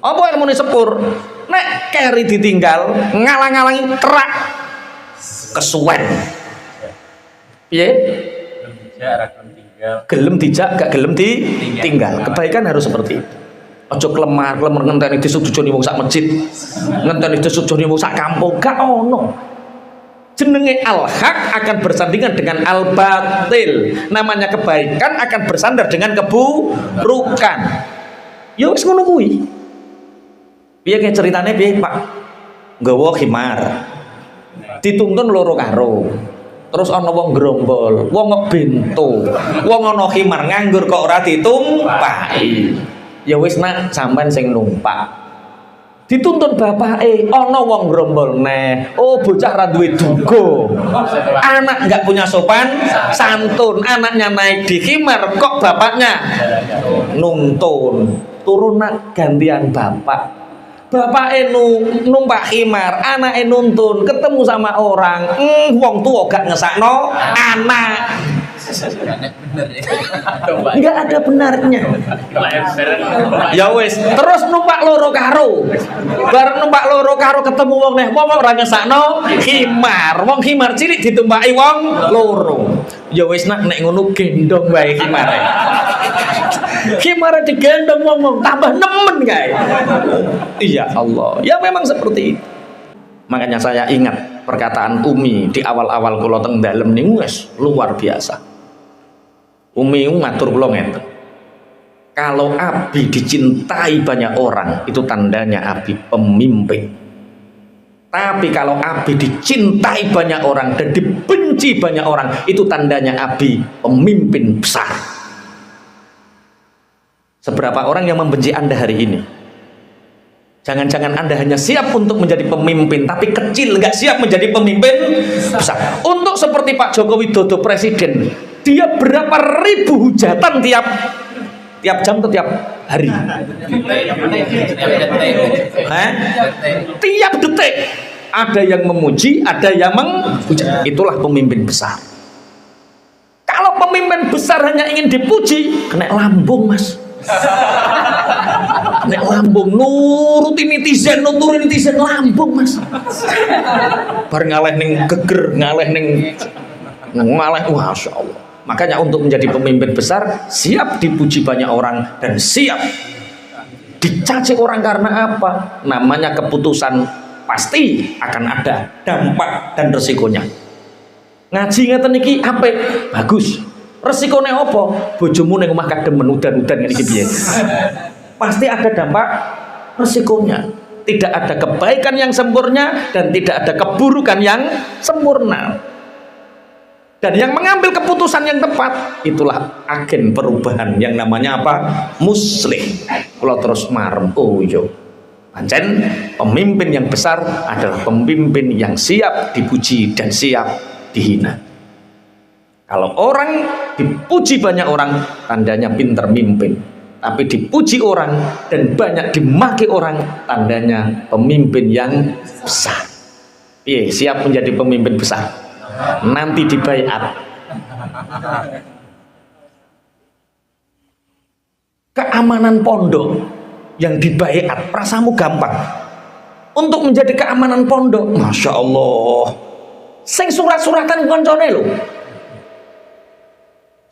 Apa ilmune sepur? Nek keri ditinggal, ngalang-alangi kerak kesuwen. Piye? Gelem dijak gak gelem ditinggal. Kebaikan harus seperti itu. Ojo kelemar ngenteni disujudoni wong sak masjid, ngenteni disujudoni wong sak kampung, gak ono. Jenenge al-haq akan bersandingan dengan al-batil. Namanya kebaikan akan bersandar dengan keburukan. Ya wis ngono kuwi. Piye ke ceritane piye, Pak? Nggawa khimar. Dituntun loro karo. Terus ana wong grombol, wong ngebento, wong ana khimar nganggur kok ora ditumpaki. Ya wis nak sampean sing numpak. Dituntun bapake, ana wong grombol neh. Oh, bocah ra duwe duga. Anak enggak punya sopan santun, anaknya naik di khimar kok bapaknya nuntun. Turun nak gantian bapak. Bapake numpak khimar, anake nuntun, ketemu sama orang. Wong tua gak ngesakno anak. Enggak ada benarnya. Ya wis, terus numpak loro karo. Bareng numpak loro karo ketemu wong neh, wong ora ngesakno khimar. Wong khimar cilik ditumpaki wong loro. Ya wis nak nek ngono gendong wae khimare. Khimare digendong wong tambah nemen kae. Iya Allah. Ya memang seperti itu. Makanya saya ingat perkataan Umi di awal-awal kula teng dalem niku wis luar biasa. Umi ngatur kula ngeten. Kalau Abi dicintai banyak orang, itu tandanya Abi pemimpin. Tapi kalau Abi dicintai banyak orang dan dibenci banyak orang, itu tandanya Abi pemimpin besar. Seberapa orang yang membenci Anda hari ini? Jangan-jangan Anda hanya siap untuk menjadi pemimpin, tapi kecil, nggak siap menjadi pemimpin besar. Untuk seperti Pak Joko Widodo presiden, dia berapa ribu hujatan tiap jam atau tiap hari? Tiap detik ada yang memuji, ada yang menghujat. Itulah pemimpin besar. Kalau pemimpin besar hanya ingin dipuji, kena lambung mas. Nek lambung nuruti netizen lambung mas. Bar ngaleh ning geger, ngaleh Masya Allah. Makanya untuk menjadi pemimpin besar, siap dipuji banyak orang dan siap dicaci orang karena apa? Namanya keputusan pasti akan ada dampak dan resikonya. Ngaji ngeten iki apik, bagus. Resikone apa? Bojomu ning omah kademen udan-udan ngene iki piye? Pasti ada dampak resikonya. Tidak ada kebaikan yang sempurna dan tidak ada keburukan yang sempurna. Dan yang mengambil keputusan yang tepat, itulah agen perubahan yang namanya apa? Muslih. Kalau terus marem, oh yo. Pancen pemimpin yang besar adalah pemimpin yang siap dipuji dan siap dihina. Kalau orang dipuji banyak orang, tandanya pinter mimpin. Tapi dipuji orang dan banyak dimaki orang, tandanya pemimpin yang besar. Iya, siap menjadi pemimpin besar. Nanti dibaiat. Keamanan pondok yang dibaiat, rasamu gampang. Untuk menjadi keamanan pondok, Masya Allah. Sing surat-suratan koncone lho.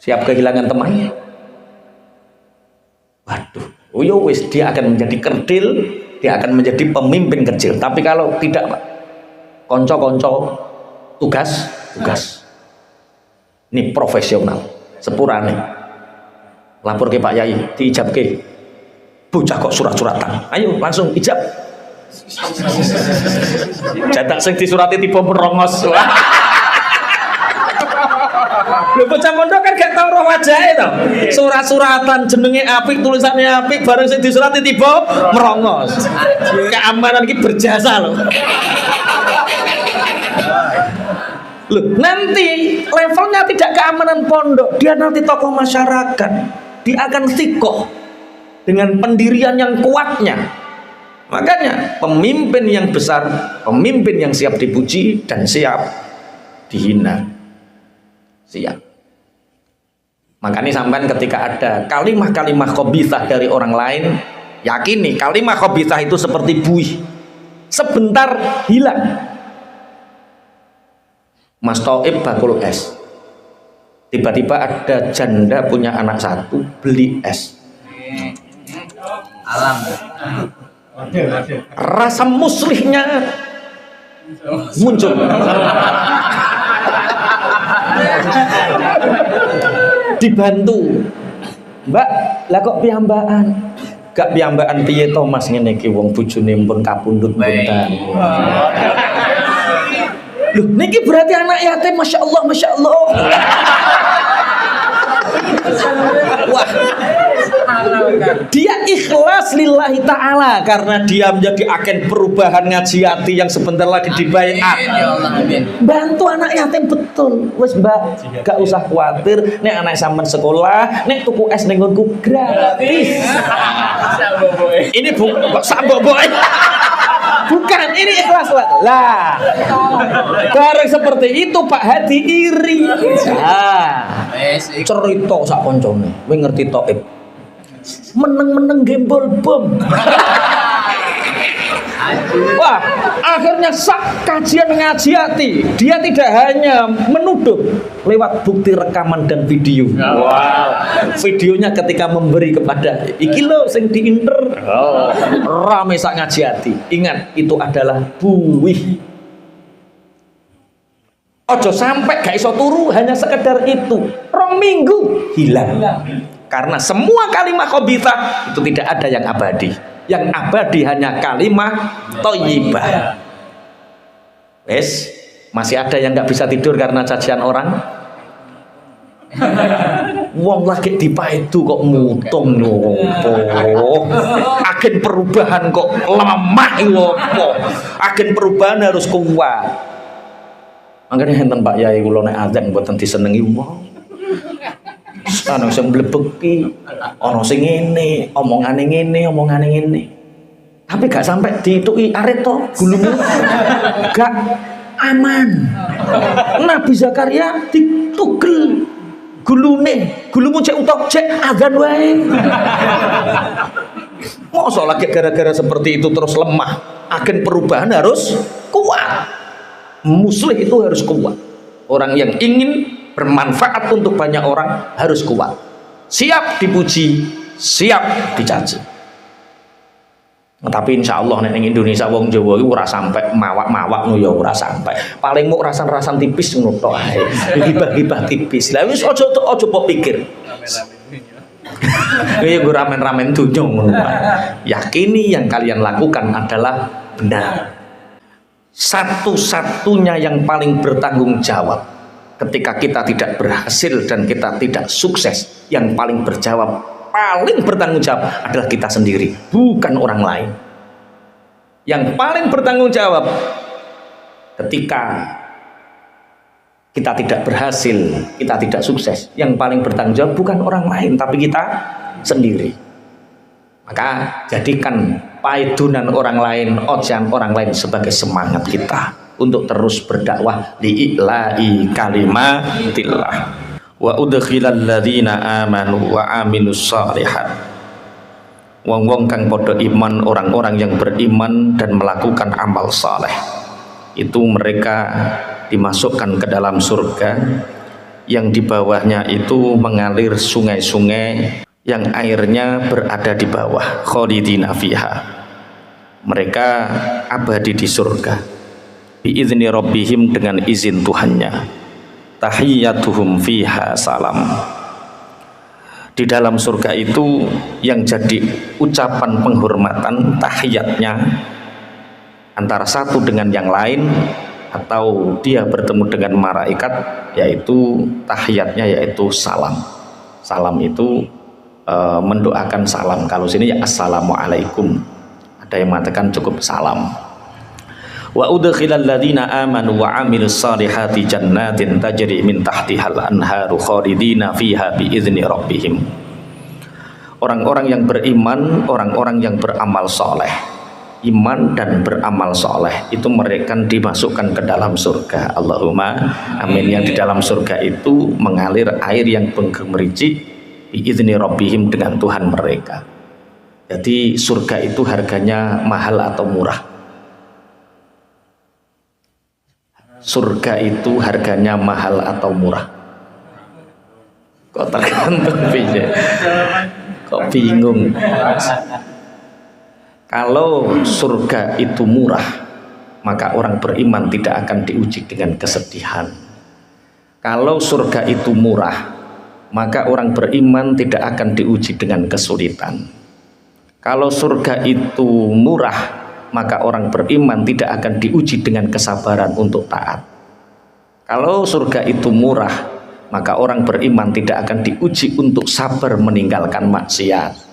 Siap kehilangan teman. Waduh, wis dia akan menjadi kerdil, dia akan menjadi pemimpin kecil. Tapi kalau tidak, Pak, konco-konco tugas. Ini profesional, sepurane. Lapor ke Pak Yai, diijab ke. Bocah kok surat-suratan. Ayo langsung ijab. Cetak sing disurati tiba merongos. Lho bocah mondok kan gak tau roh wajahe to. Surat-suratan jenenge apik, tulisannya apik, bareng sing disurati tiba merongos. Keamanan iki berjasa loh. Loh, nanti levelnya tidak keamanan pondok, dia nanti tokoh masyarakat, dia akan sikoh dengan pendirian yang kuatnya. Makanya pemimpin yang besar, pemimpin yang siap dipuji dan siap dihina. Siap. Makanya sampai ketika ada kalimah-kalimah khabithah dari orang lain, yakini kalimah khabithah itu seperti buih, sebentar hilang. Mas Toib bakul es, tiba-tiba ada janda punya anak satu beli es. Alam. Rasa muslihnya muncul. Dibantu, Mbak, lah kok piyambakan? Gak piyambakan piye to Mas, ngene iki wong bojone pun kapundhut bentan. Loh, niki berarti anak yatim, masya Allah, masya Allah. Wah, dia ikhlas lillahi ta'ala karena dia menjadi agen perubahan ngaji hati yang sebentar lagi dibaiat. Bantu anak yatim betul. Wes Mbak, gak usah khawatir, nek anak sampean sekolah, nek tuku es ning nggonku gratis. Ini kok samboboy. Bukan, ini ikhlas lah. Bareng seperti itu Pak Hadi iri. Nah, cerita sak koncone, kowe ngerti Toib. Meneng-meneng gembol bom. Wah, akhirnya sak kajian ngaji hati, dia tidak hanya menuduh lewat bukti rekaman dan video. Wow, videonya ketika memberi kepada iki lo sing diinter. Oh, rame sak ngaji hati. Ingat, itu adalah buih. Ojo sampai gak iso turu hanya sekedar itu. Rong minggu hilang. Karena semua kalimah khabithah itu tidak ada yang abadi. Yang abadi hanya kalimah thayyibah. Wes, masih ada yang nggak bisa tidur karena cacian orang. Wong lagi dipaidu kok mutung ngopo. Agen perubahan kok lemah ngopo. Agen perubahan harus kuat. Makanya enten Pak Yai kula nek adzan mboten disenengi wong. Ana sing mlebeki, ana sing ngene, omongane ngene. Tapi gak sampai dituki arit to gulumu. Gak aman. Nabi Zakaria ditugel gulune, gulumu cek utok cek adzan wae. Mosok lagi gara-gara seperti itu terus lemah. Agen perubahan harus kuat. Muslih itu harus kuat. Orang yang ingin bermanfaat untuk banyak orang harus kuat, siap dipuji, siap dicaci. Tapi insya Allah ning Indonesia wong Jawa itu ora sampai mawak-mawak no ya ora sampai. Paling mau rasan-rasan tipis ngono tok ae. Gibah-gibah tipis. Lah wis aja mbok pikir. Kaya gue ramen-ramen dunya ngono. Yakini yang kalian lakukan adalah benar. Satu-satunya yang paling bertanggung jawab ketika kita tidak berhasil dan kita tidak sukses, yang paling bertanggung jawab adalah kita sendiri, bukan orang lain. Yang paling bertanggung jawab ketika kita tidak berhasil, kita tidak sukses, yang paling bertanggung jawab bukan orang lain tapi kita sendiri. Maka jadikan paidunan orang lain, ocehan orang lain sebagai semangat kita untuk terus berdakwah li'ila'i kalimatillah wa udkhilal ladzina amanu wa amilus shalihat. Wong-wong kang padha iman, orang-orang yang beriman dan melakukan amal saleh, itu mereka dimasukkan ke dalam surga yang di bawahnya itu mengalir sungai-sungai yang airnya berada di bawah, khalidina fiha. Mereka abadi di surga biizni rabbihim, dengan izin Tuhannya. Tahiyyatuhum fiha salam. Di dalam surga itu yang jadi ucapan penghormatan tahiyatnya antara satu dengan yang lain, atau dia bertemu dengan malaikat, yaitu tahiyatnya yaitu salam. Salam itu mendoakan salam. Kalau sini ya assalamualaikum. Ada yang mengatakan cukup salam. Wa udkhilal ladzina amanu wa 'amilus solihati jannatin tajri min tahtihal anharu khalidina fiha biizni rabbihim. Orang-orang yang beriman, orang-orang yang beramal soleh, iman dan beramal soleh itu mereka dimasukkan ke dalam surga. Allahumma amin. Yang di dalam surga itu mengalir air yang bergemericik biizni rabbihim, dengan Tuhan mereka. Jadi surga itu harganya mahal atau murah? Surga itu harganya mahal atau murah? Kok tergantung piye? Kok bingung? Kalau surga itu murah, maka orang beriman tidak akan diuji dengan kesedihan. Kalau surga itu murah, maka orang beriman tidak akan diuji dengan kesulitan. Kalau surga itu murah, maka orang beriman tidak akan diuji dengan kesabaran untuk taat. Kalau surga itu murah, maka orang beriman tidak akan diuji untuk sabar meninggalkan maksiat.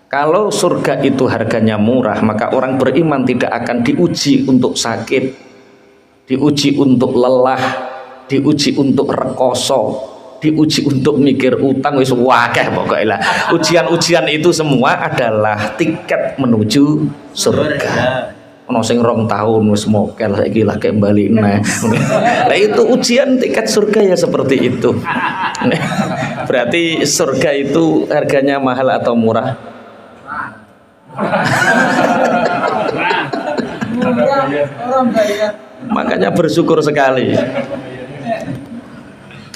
Kalau surga itu harganya murah, maka orang beriman tidak akan diuji untuk sakit, diuji untuk lelah, diuji untuk rekoso, diuji untuk mikir utang, wis wakeh pokoknya lah. Ujian-ujian itu semua adalah tiket menuju surga. Ono sing 2 tahun wis mokel saiki lagi bali neh. Nah itu ujian tiket surga ya seperti itu. Berarti surga itu harganya mahal atau murah? Makanya bersyukur sekali.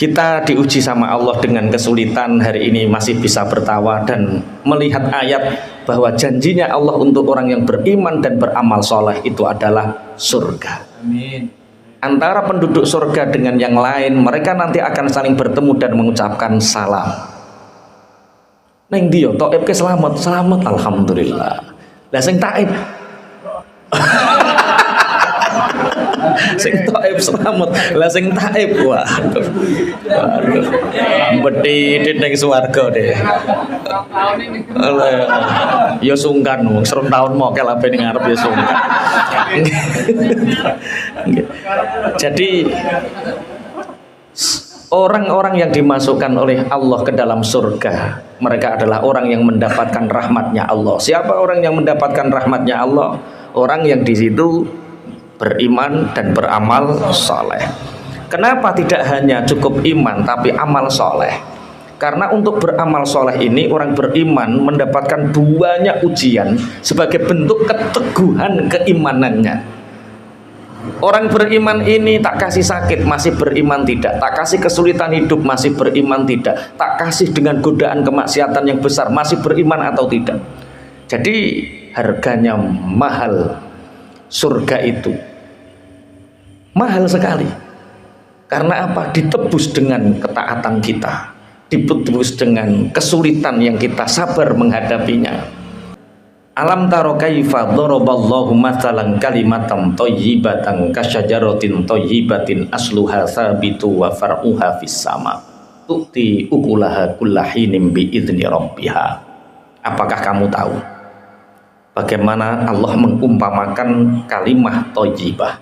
Kita diuji sama Allah dengan kesulitan, hari ini masih bisa bertawa dan melihat ayat bahwa janjinya Allah untuk orang yang beriman dan beramal soleh itu adalah surga. Amin. Antara penduduk surga dengan yang lain, mereka nanti akan saling bertemu dan mengucapkan salam. Neng dia, Taib ke selamat, selamat, alhamdulillah. Lah sing Taib sing Taib selamat, lah sing Taib waduh bedhit ning swarga deh. Ya sungkan wong 2 tahun mokel ape ning ngarep ya sungkan. Jadi orang-orang yang dimasukkan oleh Allah ke dalam surga, mereka adalah orang yang mendapatkan rahmatnya Allah. Siapa orang yang mendapatkan rahmatnya Allah? Orang yang di situ beriman dan beramal soleh. Kenapa tidak hanya cukup iman tapi amal soleh? Karena untuk beramal soleh ini orang beriman mendapatkan banyak ujian sebagai bentuk keteguhan keimanannya. Orang beriman ini tak kasih sakit masih beriman tidak, tak kasih kesulitan hidup masih beriman tidak, tak kasih dengan godaan kemaksiatan yang besar masih beriman atau tidak. Jadi harganya mahal. Surga itu mahal sekali. Karena apa? Ditebus dengan ketaatan kita, ditebus dengan kesulitan yang kita sabar menghadapinya. Alam taro kaifa daraballahu mathalan kalimatan thayyibatan kasyajaratin thayyibatin asluha tsabitu wa far'uha fis sama tu'ti ukulaha kullahinin biizni rabbiha. Apakah kamu tahu bagaimana Allah mengumpamakan kalimah thayyibah?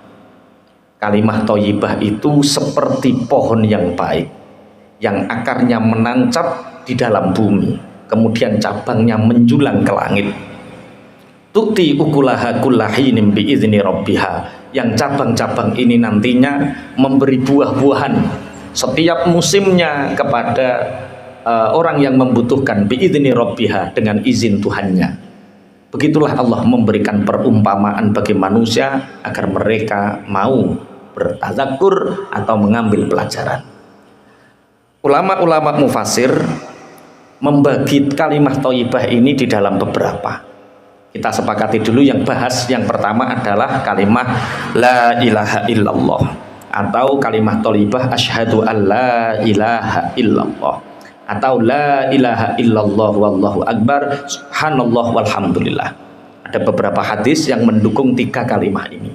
Kalimah thayyibah itu seperti pohon yang baik yang akarnya menancap di dalam bumi, kemudian cabangnya menjulang ke langit. Tu'ti ukulaha kullahinin biizni rabbiha, yang cabang-cabang ini nantinya memberi buah-buahan setiap musimnya kepada orang yang membutuhkan biizni rabbiha, dengan izin Tuhannya. Begitulah Allah memberikan perumpamaan bagi manusia agar mereka mau bertazakkur atau mengambil pelajaran. Ulama-ulama mufasir membagi kalimah thayyibah ini di dalam beberapa. Kita sepakati dulu yang bahas yang pertama adalah kalimah la ilaha illallah atau kalimah thayyibah asyhadu an la ilaha illallah atau la ilaha illallah wallahu akbar subhanallah walhamdulillah. Ada beberapa hadis yang mendukung 3 kalimah ini.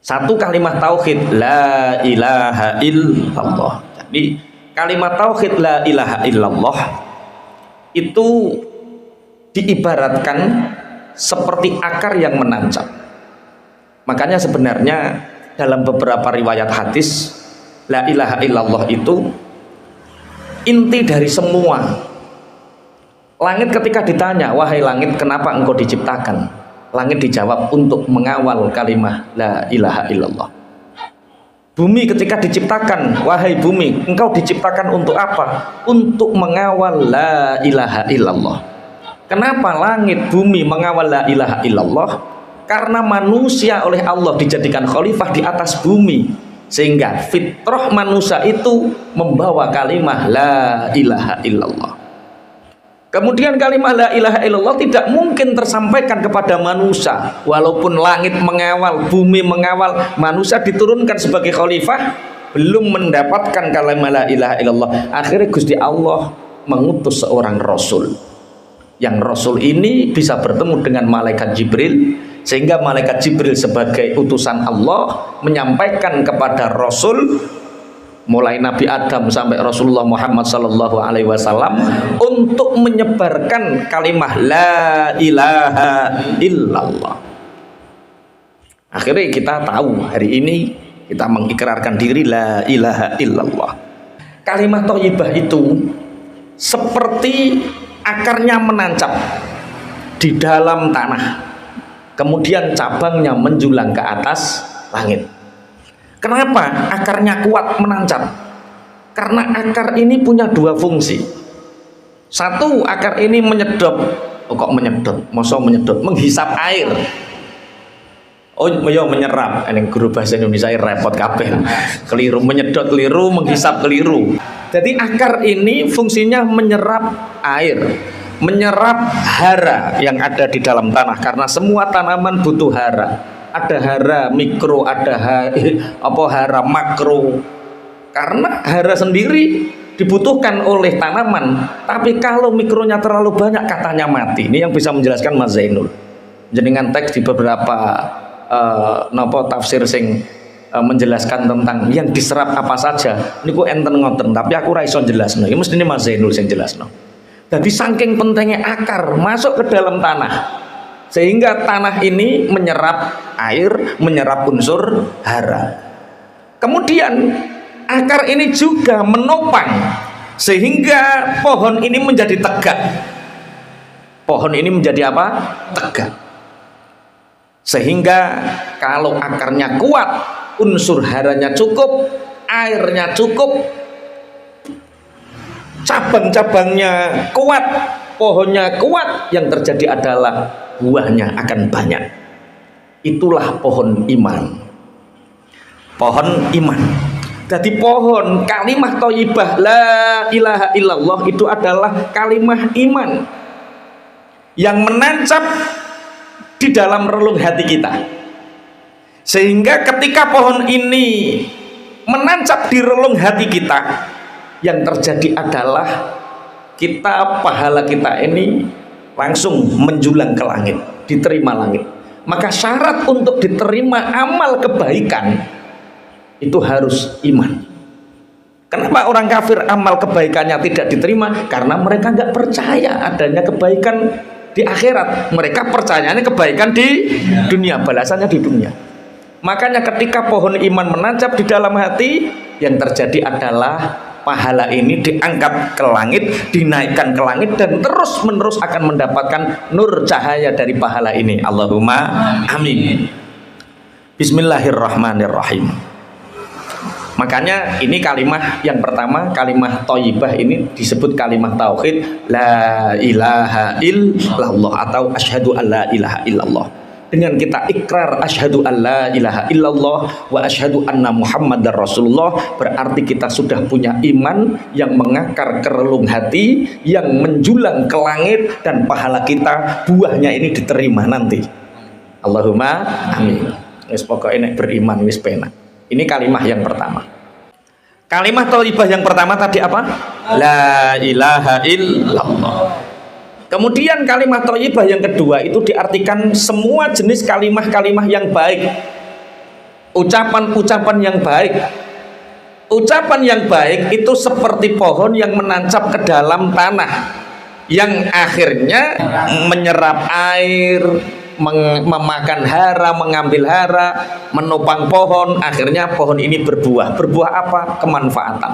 Satu kalimat tauhid la ilaha illallah. Jadi kalimat tauhid la ilaha illallah itu diibaratkan seperti akar yang menancap. Makanya sebenarnya dalam beberapa riwayat hadis, la ilaha illallah itu inti dari semua. Langit ketika ditanya, wahai langit kenapa engkau diciptakan? Langit dijawab, untuk mengawal kalimah la ilaha illallah. Bumi ketika diciptakan, wahai bumi engkau diciptakan untuk apa? Untuk mengawal la ilaha illallah. Kenapa langit bumi mengawal la ilaha illallah? Karena manusia oleh Allah dijadikan khalifah di atas bumi, sehingga fitrah manusia itu membawa kalimah la ilaha illallah. Kemudian kalimah la ilaha illallah tidak mungkin tersampaikan kepada manusia. Walaupun langit mengawal, bumi mengawal, manusia diturunkan sebagai khalifah, belum mendapatkan kalimah la ilaha illallah. Akhirnya Gusti Allah mengutus seorang rasul, yang rasul ini bisa bertemu dengan malaikat Jibril, sehingga malaikat Jibril sebagai utusan Allah menyampaikan kepada rasul, mulai Nabi Adam sampai Rasulullah Muhammad sallallahu alaihi wasallam, untuk menyebarkan kalimah la ilaha illallah. Akhirnya kita tahu hari ini kita mengikrarkan diri la ilaha illallah. Kalimat thayyibah itu seperti akarnya menancap di dalam tanah, kemudian cabangnya menjulang ke atas langit. Kenapa akarnya kuat menancap? Karena akar ini punya dua fungsi. Satu, akar ini menyedot. Oh, kok menyedot? Masa menyedot? Menghisap air. Oh, ya menyerap. Ini guru bahasa Indonesia repot kabeh. Keliru, menyedot keliru, menghisap keliru. Jadi akar ini fungsinya menyerap air, menyerap hara yang ada di dalam tanah, karena semua tanaman butuh hara. Ada hara mikro, ada hara makro. Karena hara sendiri dibutuhkan oleh tanaman, tapi kalau mikronya terlalu banyak katanya mati. Ini yang bisa menjelaskan Mas Zainul. Jenengan teks di beberapa tafsir sing menjelaskan tentang yang diserap apa saja. Niku enten ngoten, tapi aku ra iso jelasno. Iki mestine Mas Zainul sing jelasno. Jadi saking pentingnya akar masuk ke dalam tanah, sehingga tanah ini menyerap air, menyerap unsur hara. Kemudian akar ini juga menopang sehingga pohon ini menjadi tegak. Pohon ini menjadi apa? Tegak. Sehingga kalau akarnya kuat, unsur haranya cukup, airnya cukup, cabang-cabangnya kuat, pohonnya kuat, yang terjadi adalah buahnya akan banyak. Itulah pohon iman. Pohon iman. Jadi pohon kalimah thayyibah la ilaha illallah itu adalah kalimah iman yang menancap di dalam relung hati kita, sehingga ketika pohon ini menancap di relung hati kita, yang terjadi adalah pahala kita ini langsung menjulang ke langit, diterima langit. Maka syarat untuk diterima amal kebaikan itu harus iman. Kenapa orang kafir amal kebaikannya tidak diterima? Karena mereka nggak percaya adanya kebaikan di akhirat. Mereka percayanya kebaikan di dunia, balasannya di dunia. Makanya ketika pohon iman menancap di dalam hati, yang terjadi adalah pahala ini diangkat ke langit, dinaikkan ke langit, dan terus menerus akan mendapatkan nur cahaya dari pahala ini. Allahumma amin. Bismillahirrahmanirrahim. Makanya ini kalimah yang pertama, kalimah thayyibah ini disebut kalimah tauhid la ilaha illallah atau asyhadu alla ilaha illallah. Dengan kita ikrar asyhadu alla ilaha illallah wa asyhadu anna muhammadar rasulullah, berarti kita sudah punya iman yang mengakar ke relung hati, yang menjulang ke langit, dan pahala kita buahnya ini diterima nanti. Allahumma amin. Wis pokoke nek beriman wis penak. Ini kalimah yang pertama. Kalimah thayyibah yang pertama tadi apa? La ilaha illallah. Kemudian kalimah thayyibah yang kedua itu diartikan semua jenis kalimah-kalimah yang baik, ucapan-ucapan yang baik. Ucapan yang baik itu seperti pohon yang menancap ke dalam tanah, yang akhirnya menyerap air, memakan hara, mengambil hara, menopang pohon, akhirnya pohon ini berbuah. Berbuah apa? Kemanfaatan.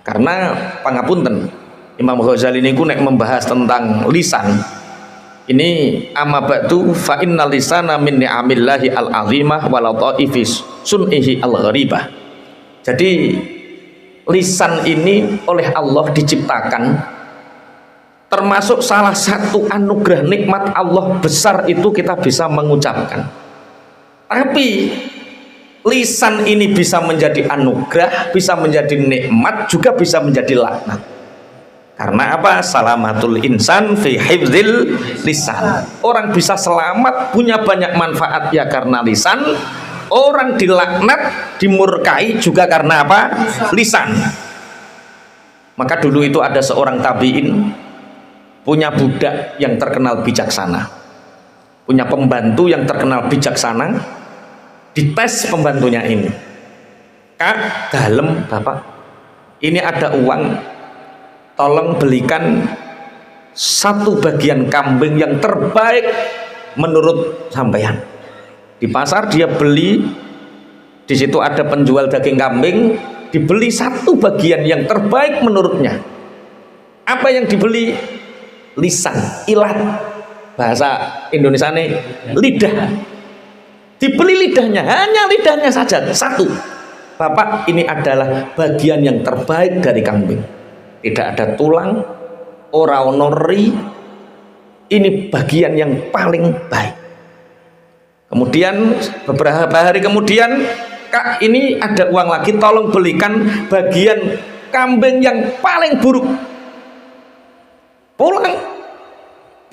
Karena pangapunten, Imam Ghazali niku nek membahas tentang lisan. Ini amma ba'du fa innal lisana min ni'amillahi al-azimah wa lataifis sun'ihi al-gharibah. Jadi lisan ini oleh Allah diciptakan, termasuk salah satu anugerah nikmat Allah besar itu kita bisa mengucapkan. Tapi lisan ini bisa menjadi anugerah, bisa menjadi nikmat, juga bisa menjadi laknat. Karena apa? Salamatul insan fi hifdzil lisan. Orang bisa selamat, punya banyak manfaat ya karena lisan. Orang dilaknat, dimurkai juga karena apa? Lisan. Maka dulu itu ada seorang tabi'in punya budak yang terkenal bijaksana, punya pembantu yang terkenal bijaksana. Dites pembantunya ini, Kak, dalem Bapak, ini ada uang, tolong belikan satu bagian kambing yang terbaik menurut sampean. Di pasar dia beli, di situ ada penjual daging kambing, dibeli satu bagian yang terbaik menurutnya. Apa yang dibeli? Lisan, ilat, bahasa Indonesia ini lidah. Dibeli lidahnya, hanya lidahnya saja satu. Bapak, ini adalah bagian yang terbaik dari kambing. Tidak ada tulang, ora ono ri. Ini bagian yang paling baik. Kemudian beberapa hari kemudian, Kak, ini ada uang lagi, tolong belikan bagian kambing yang paling buruk. Pulang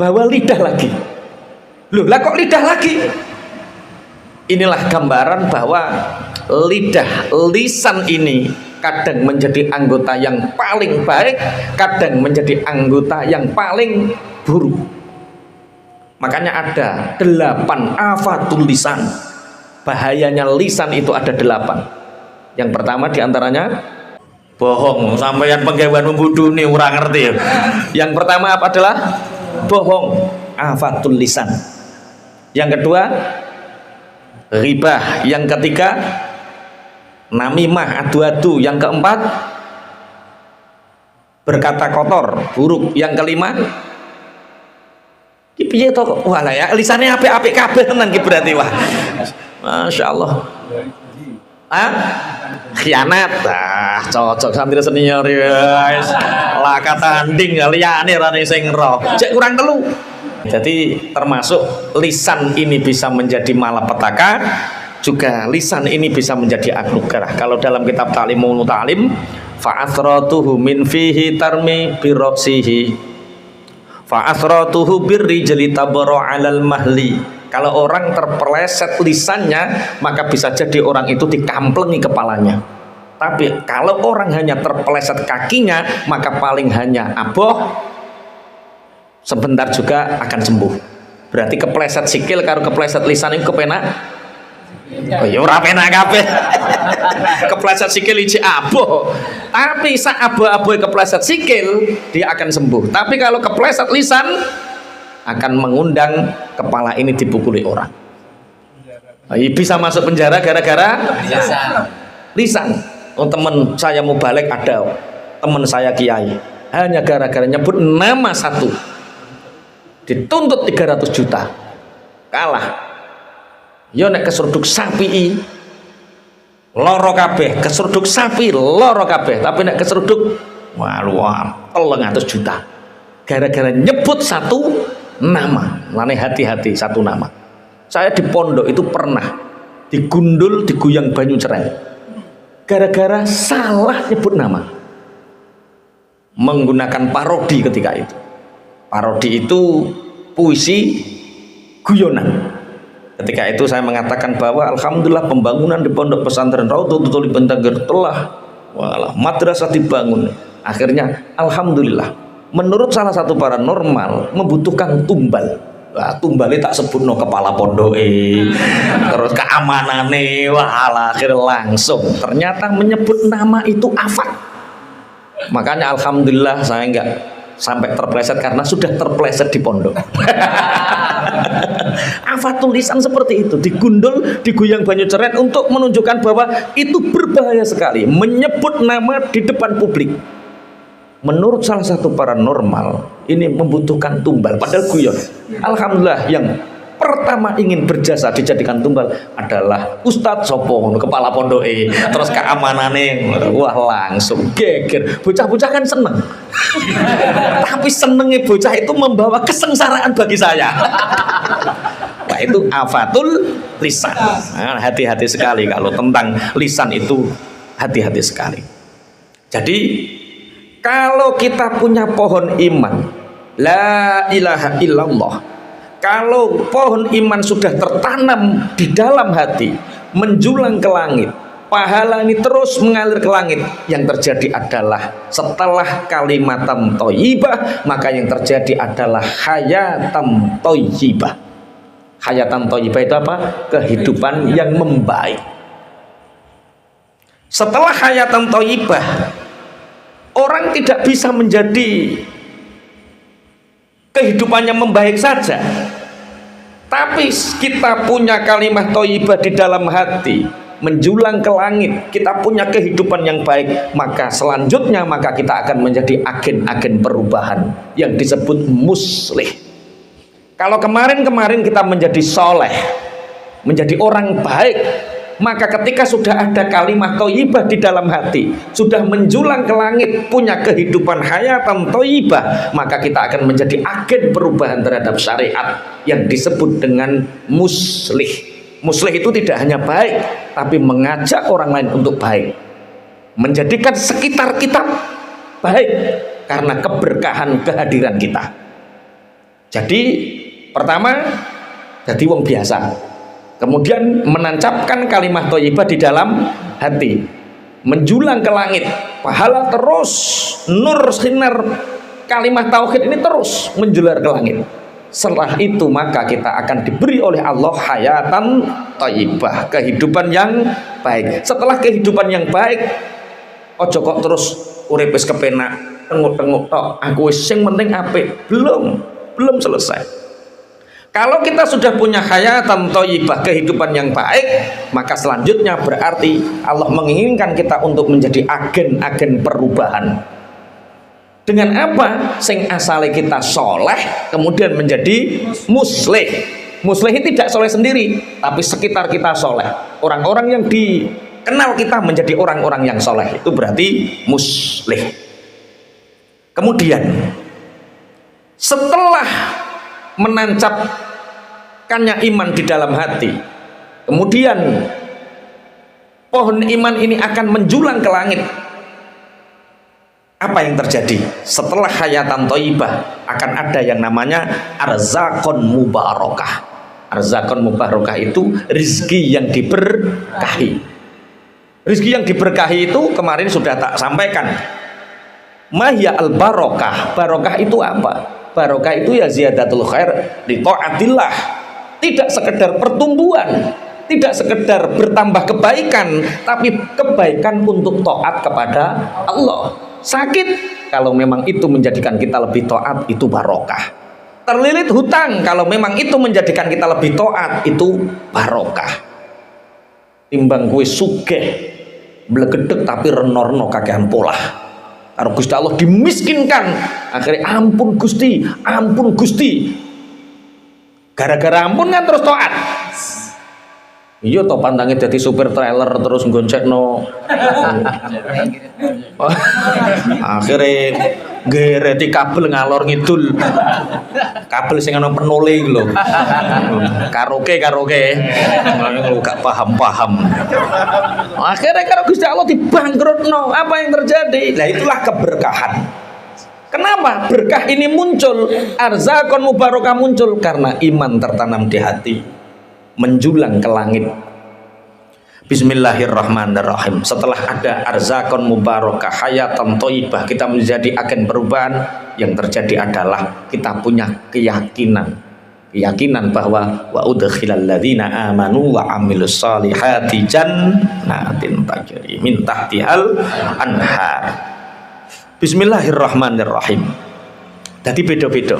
bawa lidah lagi. Loh, lah kok lidah lagi? Inilah gambaran bahwa lisan ini kadang menjadi anggota yang paling baik, kadang menjadi anggota yang paling buruk. Makanya ada 8 afatul lisan. Bahayanya lisan itu ada 8. Yang pertama diantaranya bohong. Sampai yang penggawean membunuh nih orang ngerti ya. Yang pertama apa adalah bohong, afatul lisan. Yang kedua ribah. Yang ketiga namimah, adu-adu. Yang keempat berkata kotor, buruk. Yang kelima piye to kok wala ya lisane apik-apik kabeh tenan ki berarti wah. Masyaallah. Khianat. Cocok santri senior ya. Laka tanding liyane rane sing ro. Cek kurang telu. Jadi termasuk lisan ini bisa menjadi malapetaka, juga lisan ini bisa menjadi anugerah. Kalau dalam kitab Ta'limul Muta'allim, fa'athratuhu min fihi tarmi birrasihi fa'athratuhu birrijli tabara 'alal mahli. Kalau orang terpeleset lisannya, maka bisa jadi orang itu dikamplengi kepalanya. Tapi kalau orang hanya terpeleset kakinya, maka paling hanya aboh, sebentar juga akan sembuh. Berarti kepleset sikil karo kepleset lisan itu kepenak. Oh ya ora penak kabeh. Kepleset sikil iki aboh. Tapi sak aboh-aboh kepleset sikil dia akan sembuh. Tapi kalau kepleset lisan akan mengundang kepala ini dipukuli orang. Bisa masuk penjara gara-gara lisan. Oh, teman saya mau balik ada teman saya kiai, hanya gara-gara nyebut nama satu dituntut 300 juta. Kalah. Yo nek keseruduk sapi loro kabeh, keseruduk sapi loro kabeh, tapi nek keseruduk waluan 300 juta. Gara-gara nyebut satu nama. Lane hati-hati satu nama. Saya di pondok itu pernah digundul, diguyang banyu cereng. Gara-gara salah nyebut nama. Menggunakan parodi ketika itu. Parodi itu puisi guyonan. Ketika itu saya mengatakan bahwa alhamdulillah pembangunan di pondok pesantren Raudhatul Bentangger telah madrasah dibangun. Akhirnya alhamdulillah. Menurut salah satu paranormal membutuhkan tumbal. Wah, tumbalnya tak sebutno kepala pondok terus keamanane wah akhir langsung ternyata menyebut nama itu afat. Makanya alhamdulillah saya enggak sampai terpleset karena sudah terpleset di pondok. Afatul lisan seperti itu, digundul, digoyang banyu ceret untuk menunjukkan bahwa itu berbahaya sekali menyebut nama di depan publik. Menurut salah satu paranormal, ini membutuhkan tumbal, padahal guyon. Alhamdulillah yang pertama ingin berjasa dijadikan tumbal adalah Ustadz Sopo, kepala pondoke, terus keamanane, wah langsung geger. Bocah-bocah kan seneng, tapi senengnya bocah itu membawa kesengsaraan bagi saya. Wah itu afatul lisan. Nah, hati-hati sekali kalau tentang lisan itu, hati-hati sekali. Jadi kalau kita punya pohon iman, la ilaha illallah, kalau pohon iman sudah tertanam di dalam hati, menjulang ke langit, pahala ini terus mengalir ke langit, yang terjadi adalah setelah kalimatan thayyibah, maka yang terjadi adalah hayatan thayyibah. Hayatan thayyibah itu apa? Kehidupan yang membaik. Setelah hayatan thayyibah, orang tidak bisa menjadi kehidupannya membaik saja, tapi kita punya kalimat thayyibah di dalam hati, menjulang ke langit, kita punya kehidupan yang baik, maka selanjutnya maka kita akan menjadi agen-agen perubahan yang disebut muslih. Kalau kemarin-kemarin kita menjadi soleh, menjadi orang baik, maka ketika sudah ada kalimat thayyibah di dalam hati, sudah menjulang ke langit, punya kehidupan hayatan thayyibah, maka kita akan menjadi agen perubahan terhadap syariat yang disebut dengan muslih. Muslih itu tidak hanya baik, tapi mengajak orang lain untuk baik, menjadikan sekitar kita baik karena keberkahan kehadiran kita. Jadi pertama, jadi wong biasa, kemudian menancapkan kalimat thayyibah di dalam hati, menjulang ke langit, pahala terus, nur sinar kalimat tauhid ini terus menjular ke langit. Setelah itu maka kita akan diberi oleh Allah hayatan thayyibah, kehidupan yang baik. Setelah kehidupan yang baik, ojo kok terus urip wis kepenak, tenguk-tenguk tok, aku wis sing penting apik. Belum selesai. Kalau kita sudah punya hayatan thayyibah, kehidupan yang baik, maka selanjutnya berarti Allah menginginkan kita untuk menjadi agen-agen perubahan. Dengan apa? Sing asale kita soleh, kemudian menjadi muslih. Muslih tidak soleh sendiri, tapi sekitar kita soleh. Orang-orang yang dikenal kita menjadi orang-orang yang soleh, itu berarti muslih. Kemudian setelah menancapkannya iman di dalam hati, kemudian pohon iman ini akan menjulang ke langit. Apa yang terjadi? Setelah hayatan thayyibah akan ada yang namanya arzakon mubarakah. Arzakon mubarakah itu rizki yang diberkahi. Rizki yang diberkahi itu kemarin sudah tak sampaikan. Mahya al barokah. Barokah itu apa? Barokah itu ya ziyadatul khair li taatillah. Tidak sekedar pertumbuhan, tidak sekedar bertambah kebaikan, tapi kebaikan untuk taat kepada Allah. Sakit, kalau memang itu menjadikan kita lebih taat, itu barokah. Terlilit hutang, kalau memang itu menjadikan kita lebih taat, itu barokah. Timbang kue sugih blegedeg tapi renorno kakean polah, karo Gusti Allah dimiskinkan, akhirnya ampun Gusti, gara-gara ampun kan terus taat. Iya toh pantangnya jadi supir trailer terus goncekno. Akhirnya gereti kabel ngalor ngidul. Kabel sing ana penole lho. Karaoke. Ngono gak paham. Akhirnya karo Gusti Allah dibangkrutno. Apa yang terjadi? Nah itulah keberkahan. Kenapa berkah ini muncul? Arzakon mubarakah muncul karena iman tertanam di hati, menjulang ke langit. Bismillahirrahmanirrahim. Setelah ada arzakon mubarakah, hayatan thayyibah, kita menjadi agen perubahan. Yang terjadi adalah kita punya keyakinan bahwa wa udkhilal ladzina amanu wa amilus solihati jannatin tajri min tahtihal anhar. Bismillahirrahmanirrahim. Jadi beda-beda.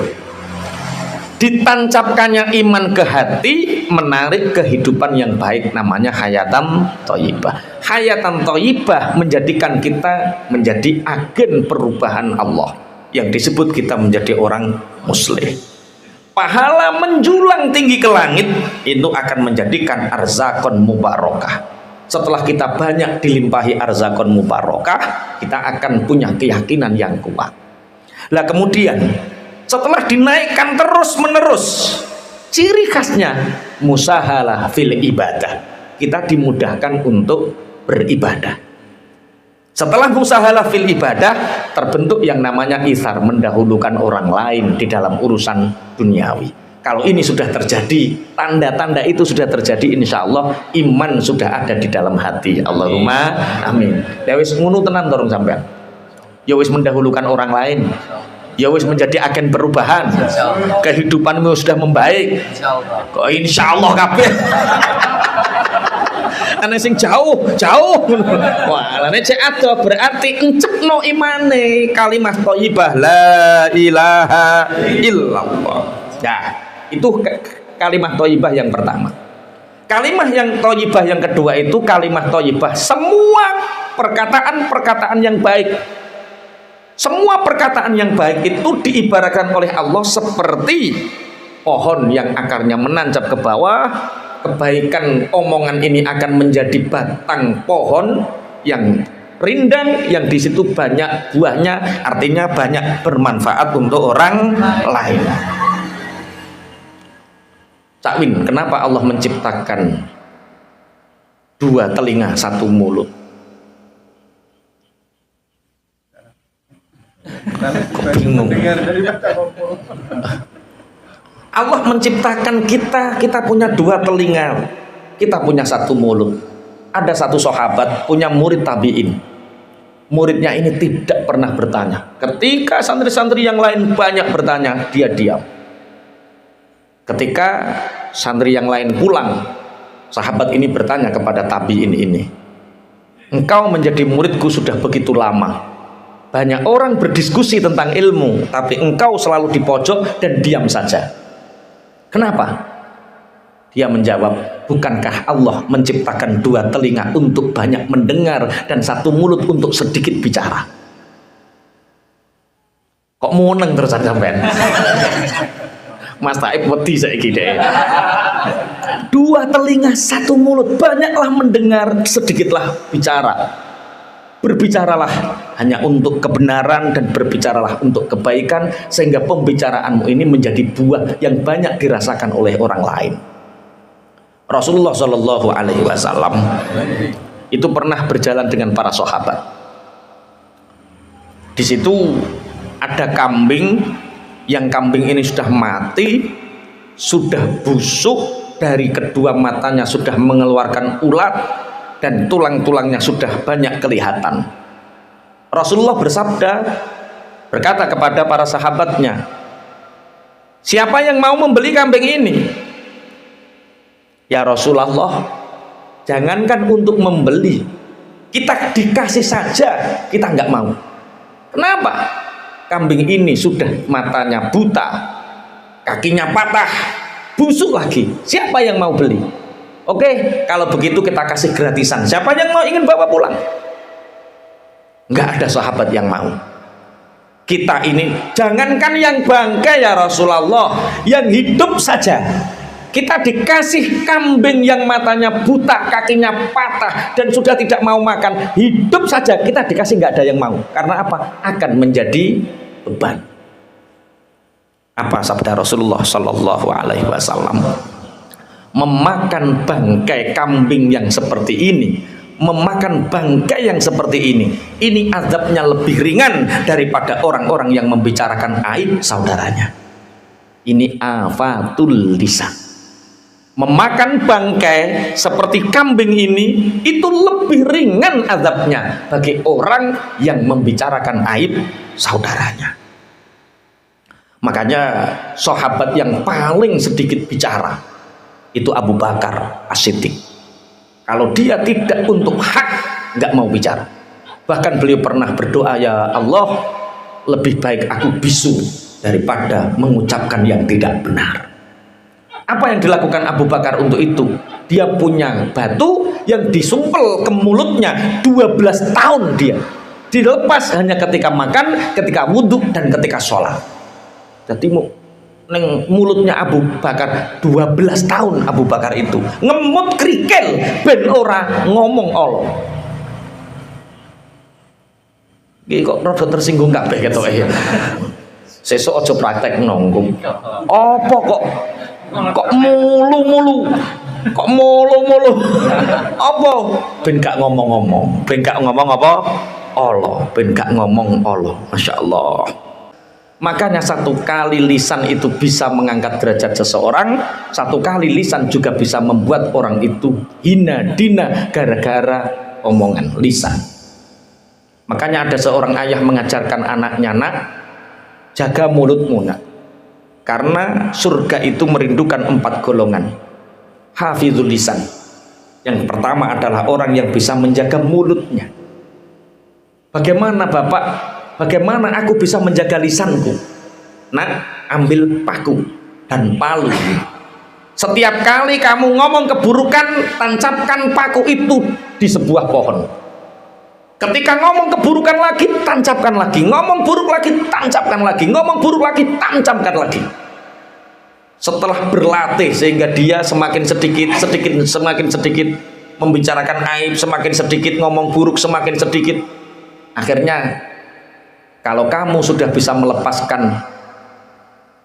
Ditancapkannya iman ke hati menarik kehidupan yang baik, namanya hayatan thayyibah. Hayatan thayyibah menjadikan kita menjadi agen perubahan Allah, yang disebut kita menjadi orang muslim. Pahala menjulang tinggi ke langit, itu akan menjadikan arzakon mubarakah. Setelah kita banyak dilimpahi arzakon mubarakah, kita akan punya keyakinan yang kuat. Lah kemudian setelah dinaikkan terus menerus, ciri khasnya musahalah fil ibadah, kita dimudahkan untuk beribadah. Setelah musahalah fil ibadah, terbentuk yang namanya itsar, mendahulukan orang lain di dalam urusan duniawi. Kalau ini sudah terjadi, tanda-tanda itu sudah terjadi, insya Allah iman sudah ada di dalam hati. Allahumma amin. Ya wis ngunu tenan dorong sampean. Ya wis mendahulukan orang lain. Ya wis menjadi agen perubahan. Kehidupanmu sudah membaik. Kok insya Allah kabeh. Ana sing jauh. Wah, lane cek ado berarti encekno imane, kalimat thayyibah la ilaha illallah. Ya, itu kalimat thayyibah yang pertama. Kalimat yang thayyibah yang kedua itu kalimat thayyibah semua perkataan-perkataan yang baik. Semua perkataan yang baik itu diibaratkan oleh Allah seperti pohon yang akarnya menancap ke bawah. Kebaikan omongan ini akan menjadi batang pohon yang rindang, yang di situ banyak buahnya, artinya banyak bermanfaat untuk orang lain. Cak Win, kenapa Allah menciptakan dua telinga satu mulut? Kok bingung? Allah menciptakan kita punya dua telinga, kita punya satu mulut. Ada satu sahabat punya murid tabi'in. Muridnya ini tidak pernah bertanya. Ketika santri-santri yang lain banyak bertanya, dia diam. Ketika santri yang lain pulang, sahabat ini bertanya kepada tabi'in ini, engkau menjadi muridku sudah begitu lama. Banyak orang berdiskusi tentang ilmu, tapi engkau selalu di pojok dan diam saja. Kenapa? Dia menjawab, bukankah Allah menciptakan dua telinga untuk banyak mendengar dan satu mulut untuk sedikit bicara? Kok muneng terus sampean? Mas Taib wedi saiki deh. Dua telinga satu mulut, banyaklah mendengar, sedikitlah bicara. Berbicaralah hanya untuk kebenaran dan berbicaralah untuk kebaikan, sehingga pembicaraanmu ini menjadi buah yang banyak dirasakan oleh orang lain. Rasulullah Shallallahu Alaihi Wasallam itu pernah berjalan dengan para sahabat. Di situ ada kambing, yang kambing ini sudah mati, sudah busuk, dari kedua matanya sudah mengeluarkan ulat, dan tulang-tulangnya sudah banyak kelihatan. Rasulullah bersabda, berkata kepada para sahabatnya, siapa yang mau membeli kambing ini? Ya Rasulullah, jangankan untuk membeli, kita dikasih saja kita nggak mau. Kenapa? Kambing ini sudah matanya buta, kakinya patah, busuk lagi. Siapa yang mau beli? Oke, kalau begitu kita kasih gratisan. Siapa yang mau ingin bawa pulang? Nggak ada sahabat yang mau. Kita ini jangankan yang bangkai ya Rasulullah, yang hidup saja. Kita dikasih kambing yang matanya buta, kakinya patah, dan sudah tidak mau makan. Hidup saja kita dikasih, nggak ada yang mau. Karena apa? Akan menjadi beban. Apa sabda Rasulullah Sallallahu Alaihi Wasallam? Memakan bangkai kambing yang seperti ini, memakan bangkai yang seperti ini azabnya lebih ringan daripada orang-orang yang membicarakan aib saudaranya. Ini afatul lisan. Memakan bangkai seperti kambing ini itu lebih ringan azabnya bagi orang yang membicarakan aib saudaranya. Makanya sahabat yang paling sedikit bicara itu Abu Bakar As-Siddiq. Kalau dia tidak untuk hak, nggak mau bicara. Bahkan beliau pernah berdoa, ya Allah, lebih baik aku bisu daripada mengucapkan yang tidak benar. Apa yang dilakukan Abu Bakar untuk itu? Dia punya batu yang disumpel ke mulutnya 12 tahun dia. Dilepas hanya ketika makan, ketika wudhu, dan ketika sholat. Jadi neng mulutnya Abu Bakar 12 tahun Abu Bakar itu ngemut krikel ben ora ngomong Allah. Iki kok rada tersinggung kabeh ketok ya. Sesuk aja praktek nonggung. Apa kok mulu-mulu? Kok mulu-mulu? Apa? Ben gak ngomong-ngomong. Ben gak ngomong apa? Allah. Ben gak ngomong Allah. Masya Allah. Makanya satu kali lisan itu bisa mengangkat derajat seseorang, satu kali lisan juga bisa membuat orang itu hina dina gara-gara omongan lisan. Makanya ada seorang ayah mengajarkan anaknya, nak, jaga mulutmu nak, karena surga itu merindukan 4 golongan. Hafizul lisan, yang pertama adalah orang yang bisa menjaga mulutnya. Bagaimana Bapak? Bagaimana aku bisa menjaga lisanku? Nak, ambil paku dan palu. Setiap kali kamu ngomong keburukan, tancapkan paku itu di sebuah pohon. Ketika ngomong keburukan lagi, tancapkan lagi. Ngomong buruk lagi, tancapkan lagi. Ngomong buruk lagi, tancapkan lagi. Setelah berlatih sehingga dia semakin sedikit membicarakan aib, semakin sedikit ngomong buruk, semakin sedikit. Akhirnya kalau kamu sudah bisa melepaskan,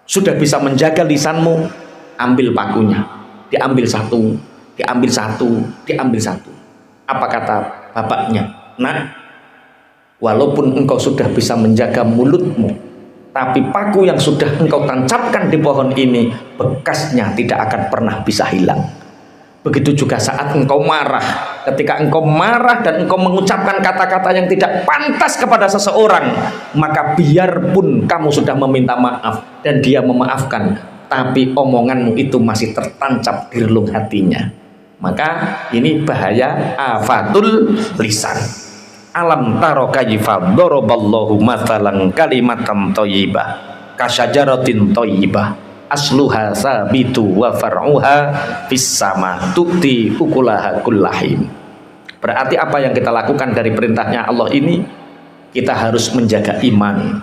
sudah bisa menjaga lisanmu, ambil pakunya, diambil satu, diambil satu, diambil satu. Apa kata bapaknya? Nah, walaupun engkau sudah bisa menjaga mulutmu, tapi paku yang sudah engkau tancapkan di pohon ini, bekasnya tidak akan pernah bisa hilang. Begitu juga saat engkau marah. Ketika engkau marah dan engkau mengucapkan kata-kata yang tidak pantas kepada seseorang, maka biarpun kamu sudah meminta maaf dan dia memaafkan, tapi omonganmu itu masih tertancap di relung hatinya. Maka ini bahaya afatul lisan. Alam taro kayfa daraballahu mathalan kalimatan thayyibah kasyajaratin thayyibah asluha sabitu wa far'uha fis sama tu'ti ukulaha kullahim. Berarti apa yang kita lakukan dari perintahnya Allah ini, kita harus menjaga iman.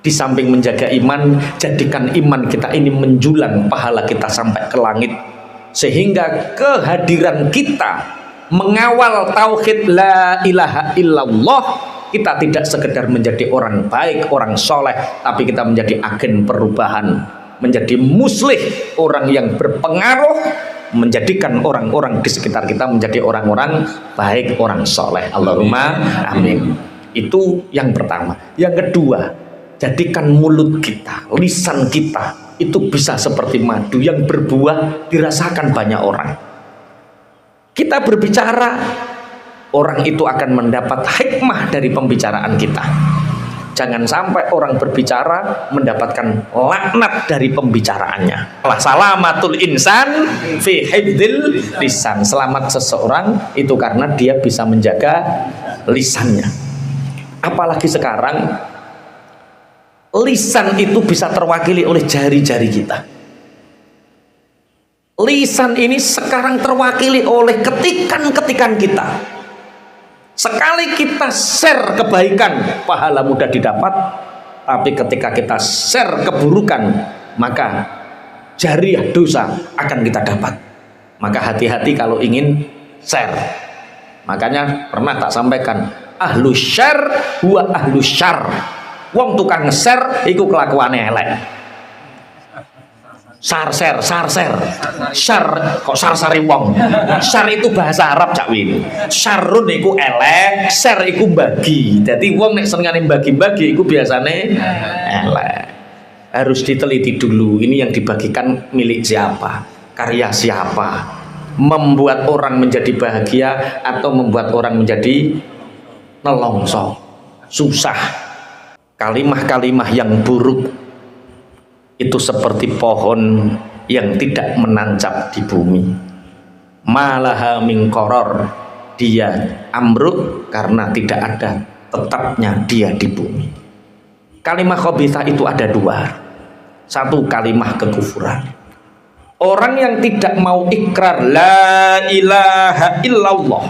Di samping menjaga iman, jadikan iman kita ini menjulang pahala kita sampai ke langit, sehingga kehadiran kita mengawal tauhid la ilaha illallah, kita tidak sekedar menjadi orang baik, orang soleh, tapi kita menjadi agen perubahan, menjadi muslih, orang yang berpengaruh, menjadikan orang-orang di sekitar kita menjadi orang-orang baik, orang soleh. Allahumma amin. Itu yang pertama. Yang kedua, jadikan mulut kita, lisan kita itu bisa seperti madu yang berbuah dirasakan banyak orang. Kita berbicara, orang itu akan mendapat hikmah dari pembicaraan kita. Jangan sampai orang berbicara mendapatkan laknat dari pembicaraannya. Salamatul insan fi hifdzil lisan. Selamat seseorang itu karena dia bisa menjaga lisannya. Apalagi sekarang lisan itu bisa terwakili oleh jari-jari kita. Lisan ini sekarang terwakili oleh ketikan-ketikan kita. Sekali kita share kebaikan, pahala mudah didapat. Tapi ketika kita share keburukan, maka jariah dosa akan kita dapat. Maka hati-hati kalau ingin share. Makanya pernah tak sampaikan, ahlu share huwa ahlu syar. Wong tukang nge-share iku kelakuane elek. Share, syar kok sar-sari wong. Syar itu bahasa Arab Cak Win. Syarun iku elek, share iku bagi. Jadi wong nek senengane bagi-bagi iku biasane elek. Harus diteliti dulu ini yang dibagikan milik siapa, karya siapa, membuat orang menjadi bahagia atau membuat orang menjadi nelongso, susah. Kalimah-kalimah yang buruk itu seperti pohon yang tidak menancap di bumi. Malaha min qaror, dia amruk karena tidak ada tetapnya dia di bumi. Kalimat khabithah itu ada dua. Satu, kalimat kekufuran. Orang yang tidak mau ikrar la ilaha illallah,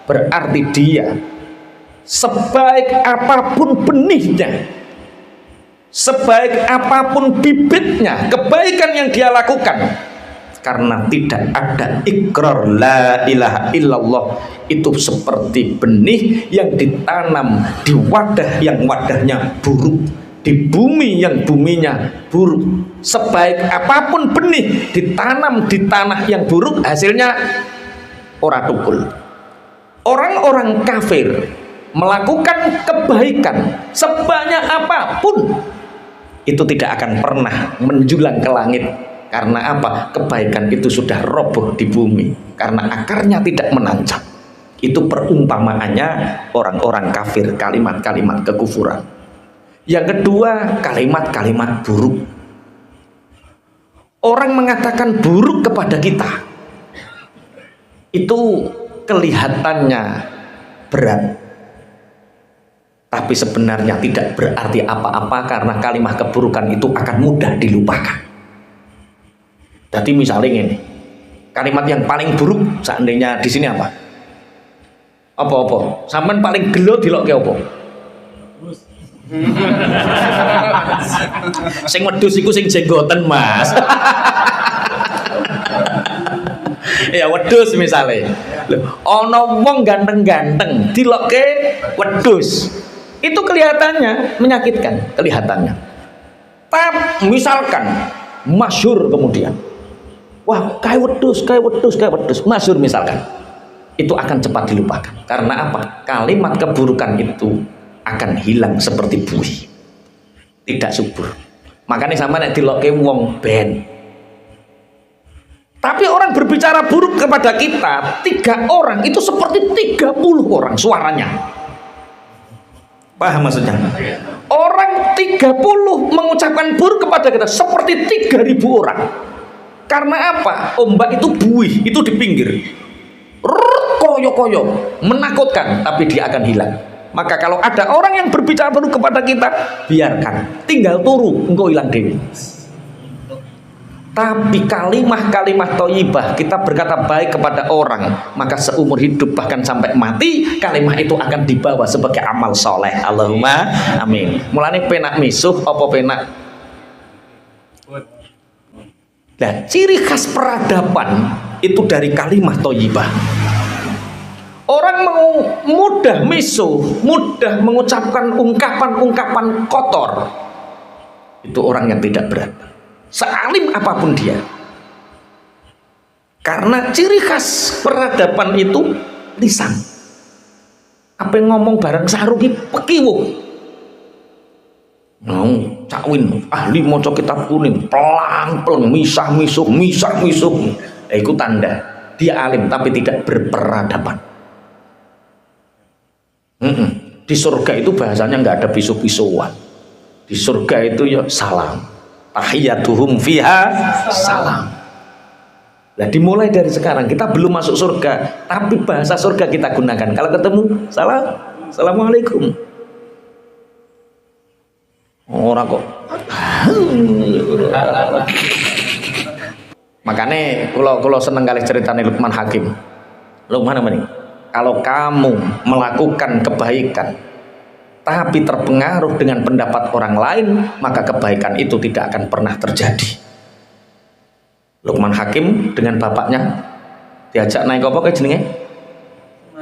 berarti dia sebaik apapun benihnya, sebaik apapun bibitnya kebaikan yang dia lakukan, karena tidak ada ikrar la ilaha illallah, itu seperti benih yang ditanam di wadah yang wadahnya buruk, di bumi yang buminya buruk. Sebaik apapun benih ditanam di tanah yang buruk, hasilnya ora tukul. Orang-orang kafir melakukan kebaikan sebanyak apapun, itu tidak akan pernah menjulang ke langit. Karena apa? Kebaikan itu sudah roboh di bumi, karena akarnya tidak menancap. Itu perumpamaannya orang-orang kafir, kalimat-kalimat kekufuran. Yang kedua, kalimat-kalimat buruk. Orang mengatakan buruk kepada kita, itu kelihatannya berat, tapi sebenarnya tidak berarti apa-apa, karena kalimat keburukan itu akan mudah dilupakan. Jadi misalnya ini, kalimat yang paling buruk seandainya di sini apa? Apa-apa? Sampean paling gelo dilokke apa? Sing wedhus iku sing jenggoten, Mas. Ya wedhus misalnya. Lho, ana wong ganteng-ganteng dilokke wedhus. Itu kelihatannya menyakitkan, kelihatannya. Tapi misalkan masyhur kemudian, wah kayak wedhus, masyhur misalkan, itu akan cepat dilupakan. Karena apa? Kalimat keburukan itu akan hilang seperti buih, tidak subur. Makanya sama nek dilokke wong ben. Tapi orang berbicara buruk kepada kita, 3 orang itu seperti 30 orang suaranya. Paham maksudnya? Orang 30 mengucapkan buruk kepada kita seperti 3000 orang. Karena apa? Ombak itu buih, itu di pinggir, koyo-koyo, menakutkan, tapi dia akan hilang. Maka kalau ada orang yang berbicara buruk kepada kita, biarkan, tinggal turu, engkau hilang dewi. Tapi kalimat-kalimat thayyibah, kita berkata baik kepada orang, maka seumur hidup bahkan sampai mati, kalimat itu akan dibawa sebagai amal soleh. Allahumma amin. Mulane penak misuh apa penak? Nah, ciri khas peradaban itu dari kalimat thayyibah. Orang mudah misuh, mudah mengucapkan ungkapan-ungkapan kotor, itu orang yang tidak beradab, sealim apapun dia. Karena ciri khas peradaban itu lisan. Apa yang ngomong barang saruki pekiwuh. Cakwin ahli maca kitab kuning, pelang-pelang, misah-misuh. Itu tanda dia alim tapi tidak berperadaban. Di surga itu bahasanya nggak ada pisu-pisuan. Di surga itu ya salam, tahiyyatuhum fiha salam. Nah, dimulai dari sekarang, kita belum masuk surga, tapi bahasa surga kita gunakan. Kalau ketemu, salam, assalamualaikum. Orang kok. Makanya kalau seneng kali ceritanya Luqman Hakim. Luqman apa nih? Kalau kamu melakukan kebaikan tapi terpengaruh dengan pendapat orang lain, maka kebaikan itu tidak akan pernah terjadi. Luqman Hakim dengan bapaknya diajak naik apa kayak jenenge?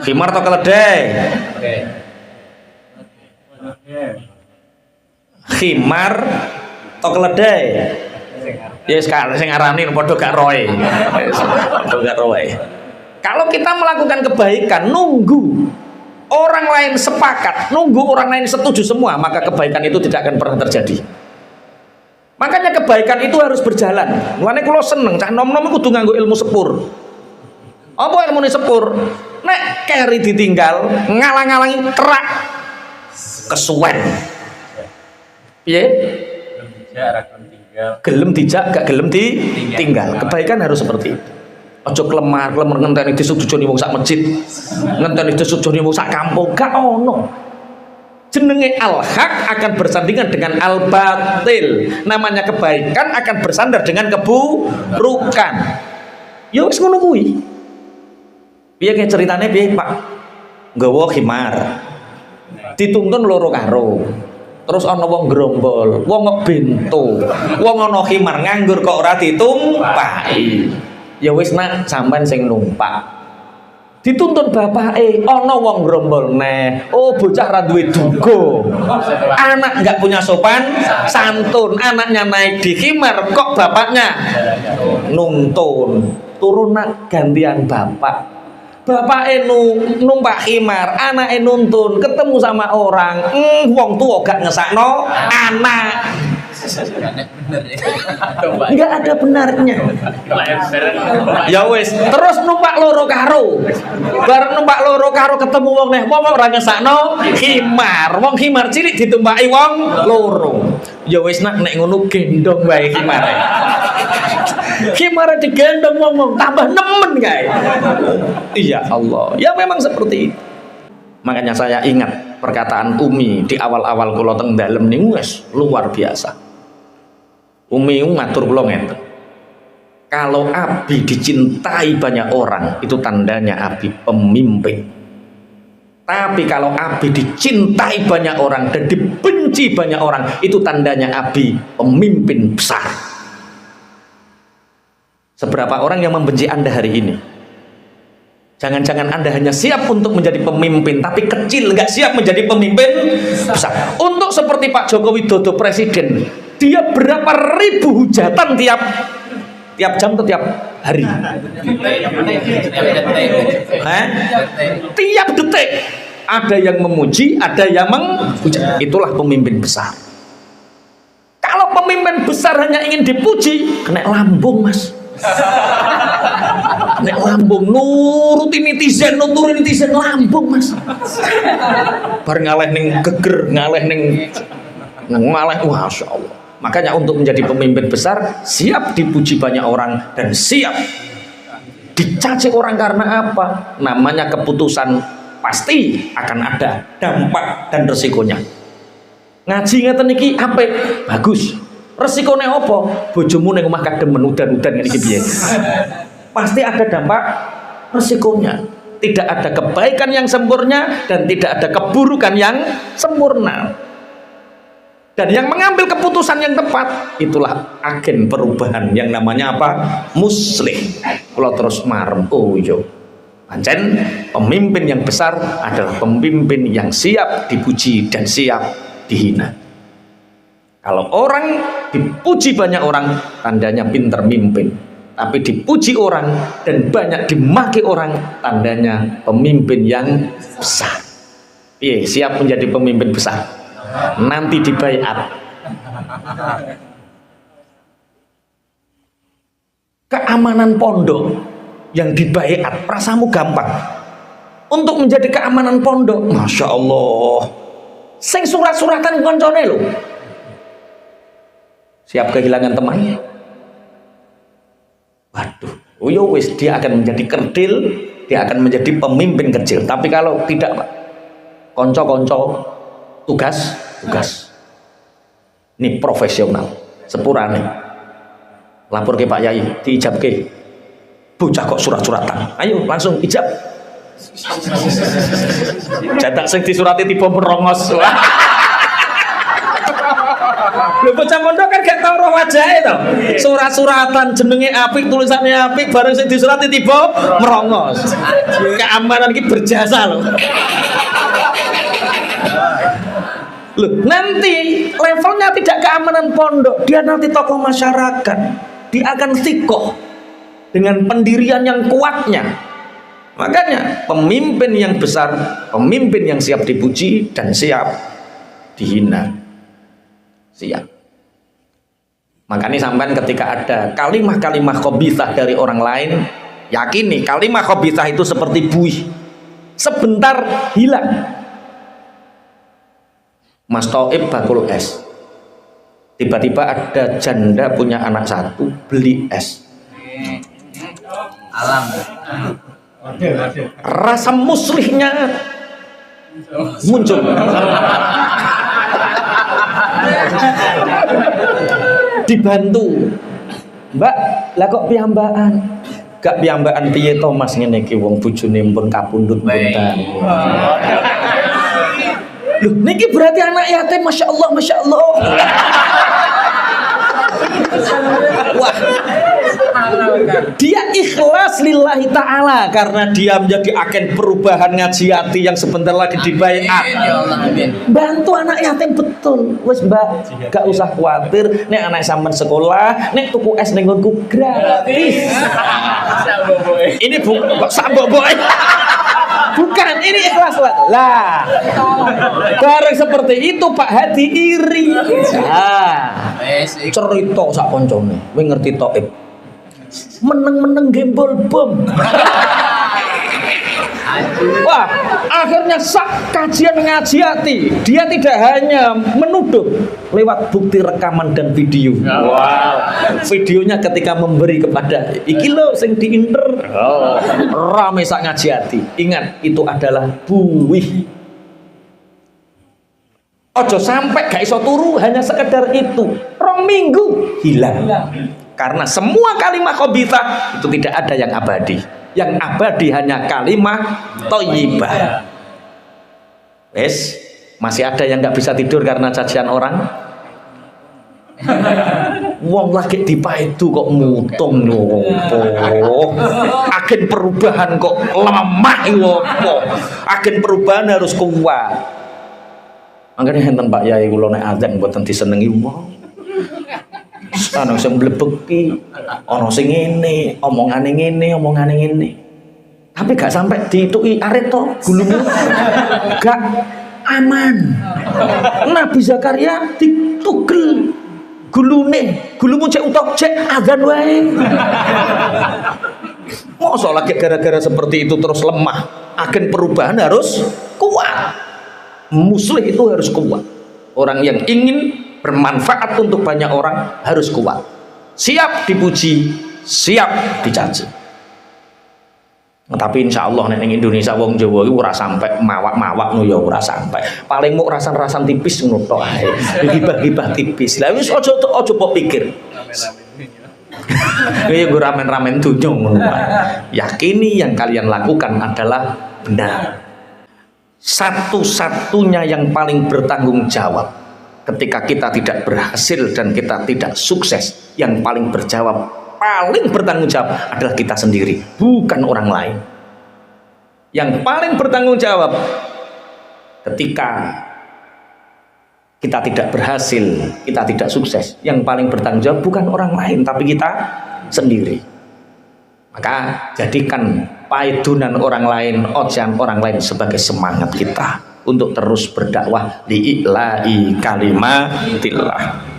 Khimar atau keledai? Khimar atau keledai? Ya sekarang sing ngarani padha gak roe. Padha gak roe. Kalau kita melakukan kebaikan, nunggu orang lain sepakat, nunggu orang lain setuju semua, maka kebaikan itu tidak akan pernah terjadi. Makanya kebaikan itu harus berjalan. Mulane kula seneng cah nom-nom kudu nganggo ilmu sepur. Apa ilmune sepur? Nek keri ditinggal, ngalang-alangi kerak kesuwen. Piye? Gelem dijak, gak gelem ditinggal. Kebaikan harus seperti itu. Ojo kelemar ngenteni disujudoni wong sak masjid, ngenteni disujudoni wong sak kampung, gak ono. Jenenge al-haq akan bersandingan dengan al-batil. Namanya kebaikan akan bersandar dengan keburukan. Ya wis ngono kuwi. Piye ke ceritane piye, Pak? Nggawa khimar. Dituntun loro karo. Terus ana wong grombol, wong ngebento, wong ana khimar nganggur kok ora ditumpaki. Ya wis nak sampean sing numpak. Dituntun bapake, ana wong grombol neh. Oh, bocah ra duwe duga. Anak enggak punya sopan santun, anaknya naik di khimar kok bapaknya nuntun. Turun nak gantian bapak. Bapake numpak khimar, anake nuntun, ketemu sama orang, wong tua gak ngesakno anak. Enggak ada benarnya. Ya wis, terus numpak loro karo. Bareng numpak loro karo ketemu wong neh, wong ora ngesakno khimar. Wong khimar cilik ditumpaki wong loro. Ya wis nak nek ngono gendong wae khimare. Khimare digendong ngomong tambah nemen kae. Iya Allah. Ya memang seperti itu. Makanya saya ingat perkataan Umi di awal-awal kula teng dalem niku wis luar biasa. Umi ngatur kula ngeten. Kalau Abi dicintai banyak orang, itu tandanya Abi pemimpin. Tapi kalau Abi dicintai banyak orang dan dibenci banyak orang, itu tandanya Abi pemimpin besar. Seberapa orang yang membenci Anda hari ini? Jangan-jangan Anda hanya siap untuk menjadi pemimpin, tapi kecil, nggak siap menjadi pemimpin besar. Untuk seperti Pak Joko Widodo presiden, dia berapa ribu hujatan tiap jam atau tiap hari? Tiap detik. Ada yang memuji, ada yang menghujat. Itulah pemimpin besar. Kalau pemimpin besar hanya ingin dipuji, kena lambung, Mas. Nek lambung nuruti netizen lambung, Mas. Bar ngaleh ning geger, ngaleh ning Masya Allah. Makanya untuk menjadi pemimpin besar, siap dipuji banyak orang dan siap dicaci orang karena apa? Namanya keputusan pasti akan ada dampak dan resikonya. Ngaji ngeten iki apik, bagus. Resikone apa? Bojomu ning omah kademen udan-udan ngene iki piye? Pasti ada dampak resikonya. Tidak ada kebaikan yang sempurna dan tidak ada keburukan yang sempurna. Dan yang mengambil keputusan yang tepat, itulah agen perubahan yang namanya apa? Muslih. Kalau terus marem, oh yo. Pancen pemimpin yang besar adalah pemimpin yang siap dipuji dan siap dihina. Kalau orang dipuji banyak orang, tandanya pinter mimpin. Tapi dipuji orang dan banyak dimaki orang, tandanya pemimpin yang besar. Iya, siap menjadi pemimpin besar. Nanti dibaiat. Keamanan pondok yang dibaiat, rasamu gampang. Untuk menjadi keamanan pondok, Masya Allah. Sing surat-suratan koncone lho. Siap kehilangan teman. Waduh, uyo wis dia akan menjadi kerdil, dia akan menjadi pemimpin kecil. Tapi kalau tidak, Pak, konco-konco tugas. Ini profesional, sepurane. Lapor ke Pak Yai, diijab ke. Bocah kok surat-suratan. Ayo langsung ijab. Jadak sing disurati tiba merongos. Lho bocah mondok kan gak tau roh wajahe to. Surat-suratan jenenge apik, tulisannya apik, bareng sing disurati tiba merongos. Keamanan iki berjasa loh. Loh, nanti levelnya tidak keamanan pondok, dia nanti tokoh masyarakat. Dia akan sikoh dengan pendirian yang kuatnya. Makanya pemimpin yang besar, pemimpin yang siap dipuji dan siap dihina. Siap. Makanya sampean ketika ada kalimah-kalimah khabithah dari orang lain, yakini kalimah khabithah itu seperti buih, sebentar hilang. Mas Toib bakul es, tiba-tiba ada janda punya anak satu beli es. Alam. Rasa muslihnya muncul. Dibantu. Mbak, lah kok piyambakan? Gak piyambakan piye to Mas ngene iki wong bojone pun kapundhut mboten. Loh, niki berarti anak yatim, masya Allah, masya Allah. Wah, dia ikhlas lillahi ta'ala karena dia menjadi agen perubahan ngaji hati yang sebentar lagi dibaiat. Bantu anak yatim betul. Wes Mbak, gak usah khawatir. Nek anak sampean sekolah, nek tuku es ning nggonku gratis. Ini kok sambok boy. Bukan, ini ikhlas lah. Bareng seperti itu Pak Hadi iri. Nah, cerita sak koncone, kowe ngerti Taib. Meneng-meneng gembol bom. Wah, akhirnya sak kajian ngaji hati, dia tidak hanya menuduh lewat bukti rekaman dan video. Wow, videonya ketika memberi kepada iki lo sing diinter, rame sak ngaji hati. Ingat, itu adalah buih. Ojo sampai gak iso turu hanya sekedar itu. 2 minggu hilang. Karena semua kalimat khabithah itu tidak ada yang abadi. Yang abadi hanya kalimat thayyibah. Wes, masih ada yang nggak bisa tidur karena cacian orang. Wong lagi dipaidu kok mutung lho. Agen perubahan kok lemah opo. Agen perubahan harus kuat. Makanya enten Pak Yai kula nek adzan mboten disenengi wong. Ana sing mlebeki, ana sing ngene, omongane ngene. Tapi gak sampai dituki arit to gulumu. Gak aman. Nabi Zakaria ditugel gulune, gulumu cek utok cek adzan wae. Mosok lagi gara-gara seperti itu terus lemah. Agen perubahan harus kuat. Muslim itu harus kuat. Orang yang ingin bermanfaat untuk banyak orang harus kuat, siap dipuji, siap dicaci. Tapi insya Allah ning Indonesia wong Jawa itu ora sampai mawak-mawak no ya ora sampai. Paling mau rasan-rasan tipis ngono tok ae. Gibah-gibah tipis. Lah wis aja mbok pikir. Kaya gue ramen-ramen dunya ngono. Yakini yang kalian lakukan adalah benar. Satu-satunya yang paling bertanggung jawab ketika kita tidak berhasil dan kita tidak sukses, yang paling bertanggung jawab adalah kita sendiri, bukan orang lain. Yang paling bertanggung jawab ketika kita tidak berhasil, kita tidak sukses, yang paling bertanggung jawab bukan orang lain tapi kita sendiri. Maka jadikan paidunan orang lain, ocehan orang lain sebagai semangat kita untuk terus berdakwah li'ila'i kalimatillah.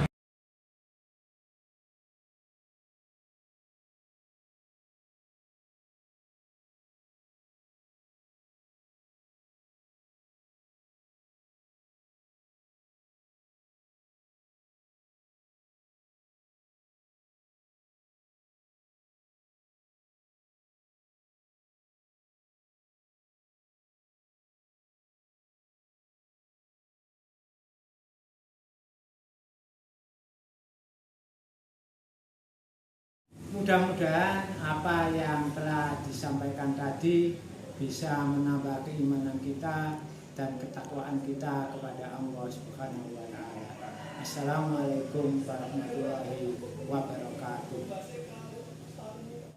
Mudah-mudahan apa yang telah disampaikan tadi bisa menambah keimanan kita dan ketakwaan kita kepada Allah Subhanahu wa taala. Assalamualaikum warahmatullahi wabarakatuh.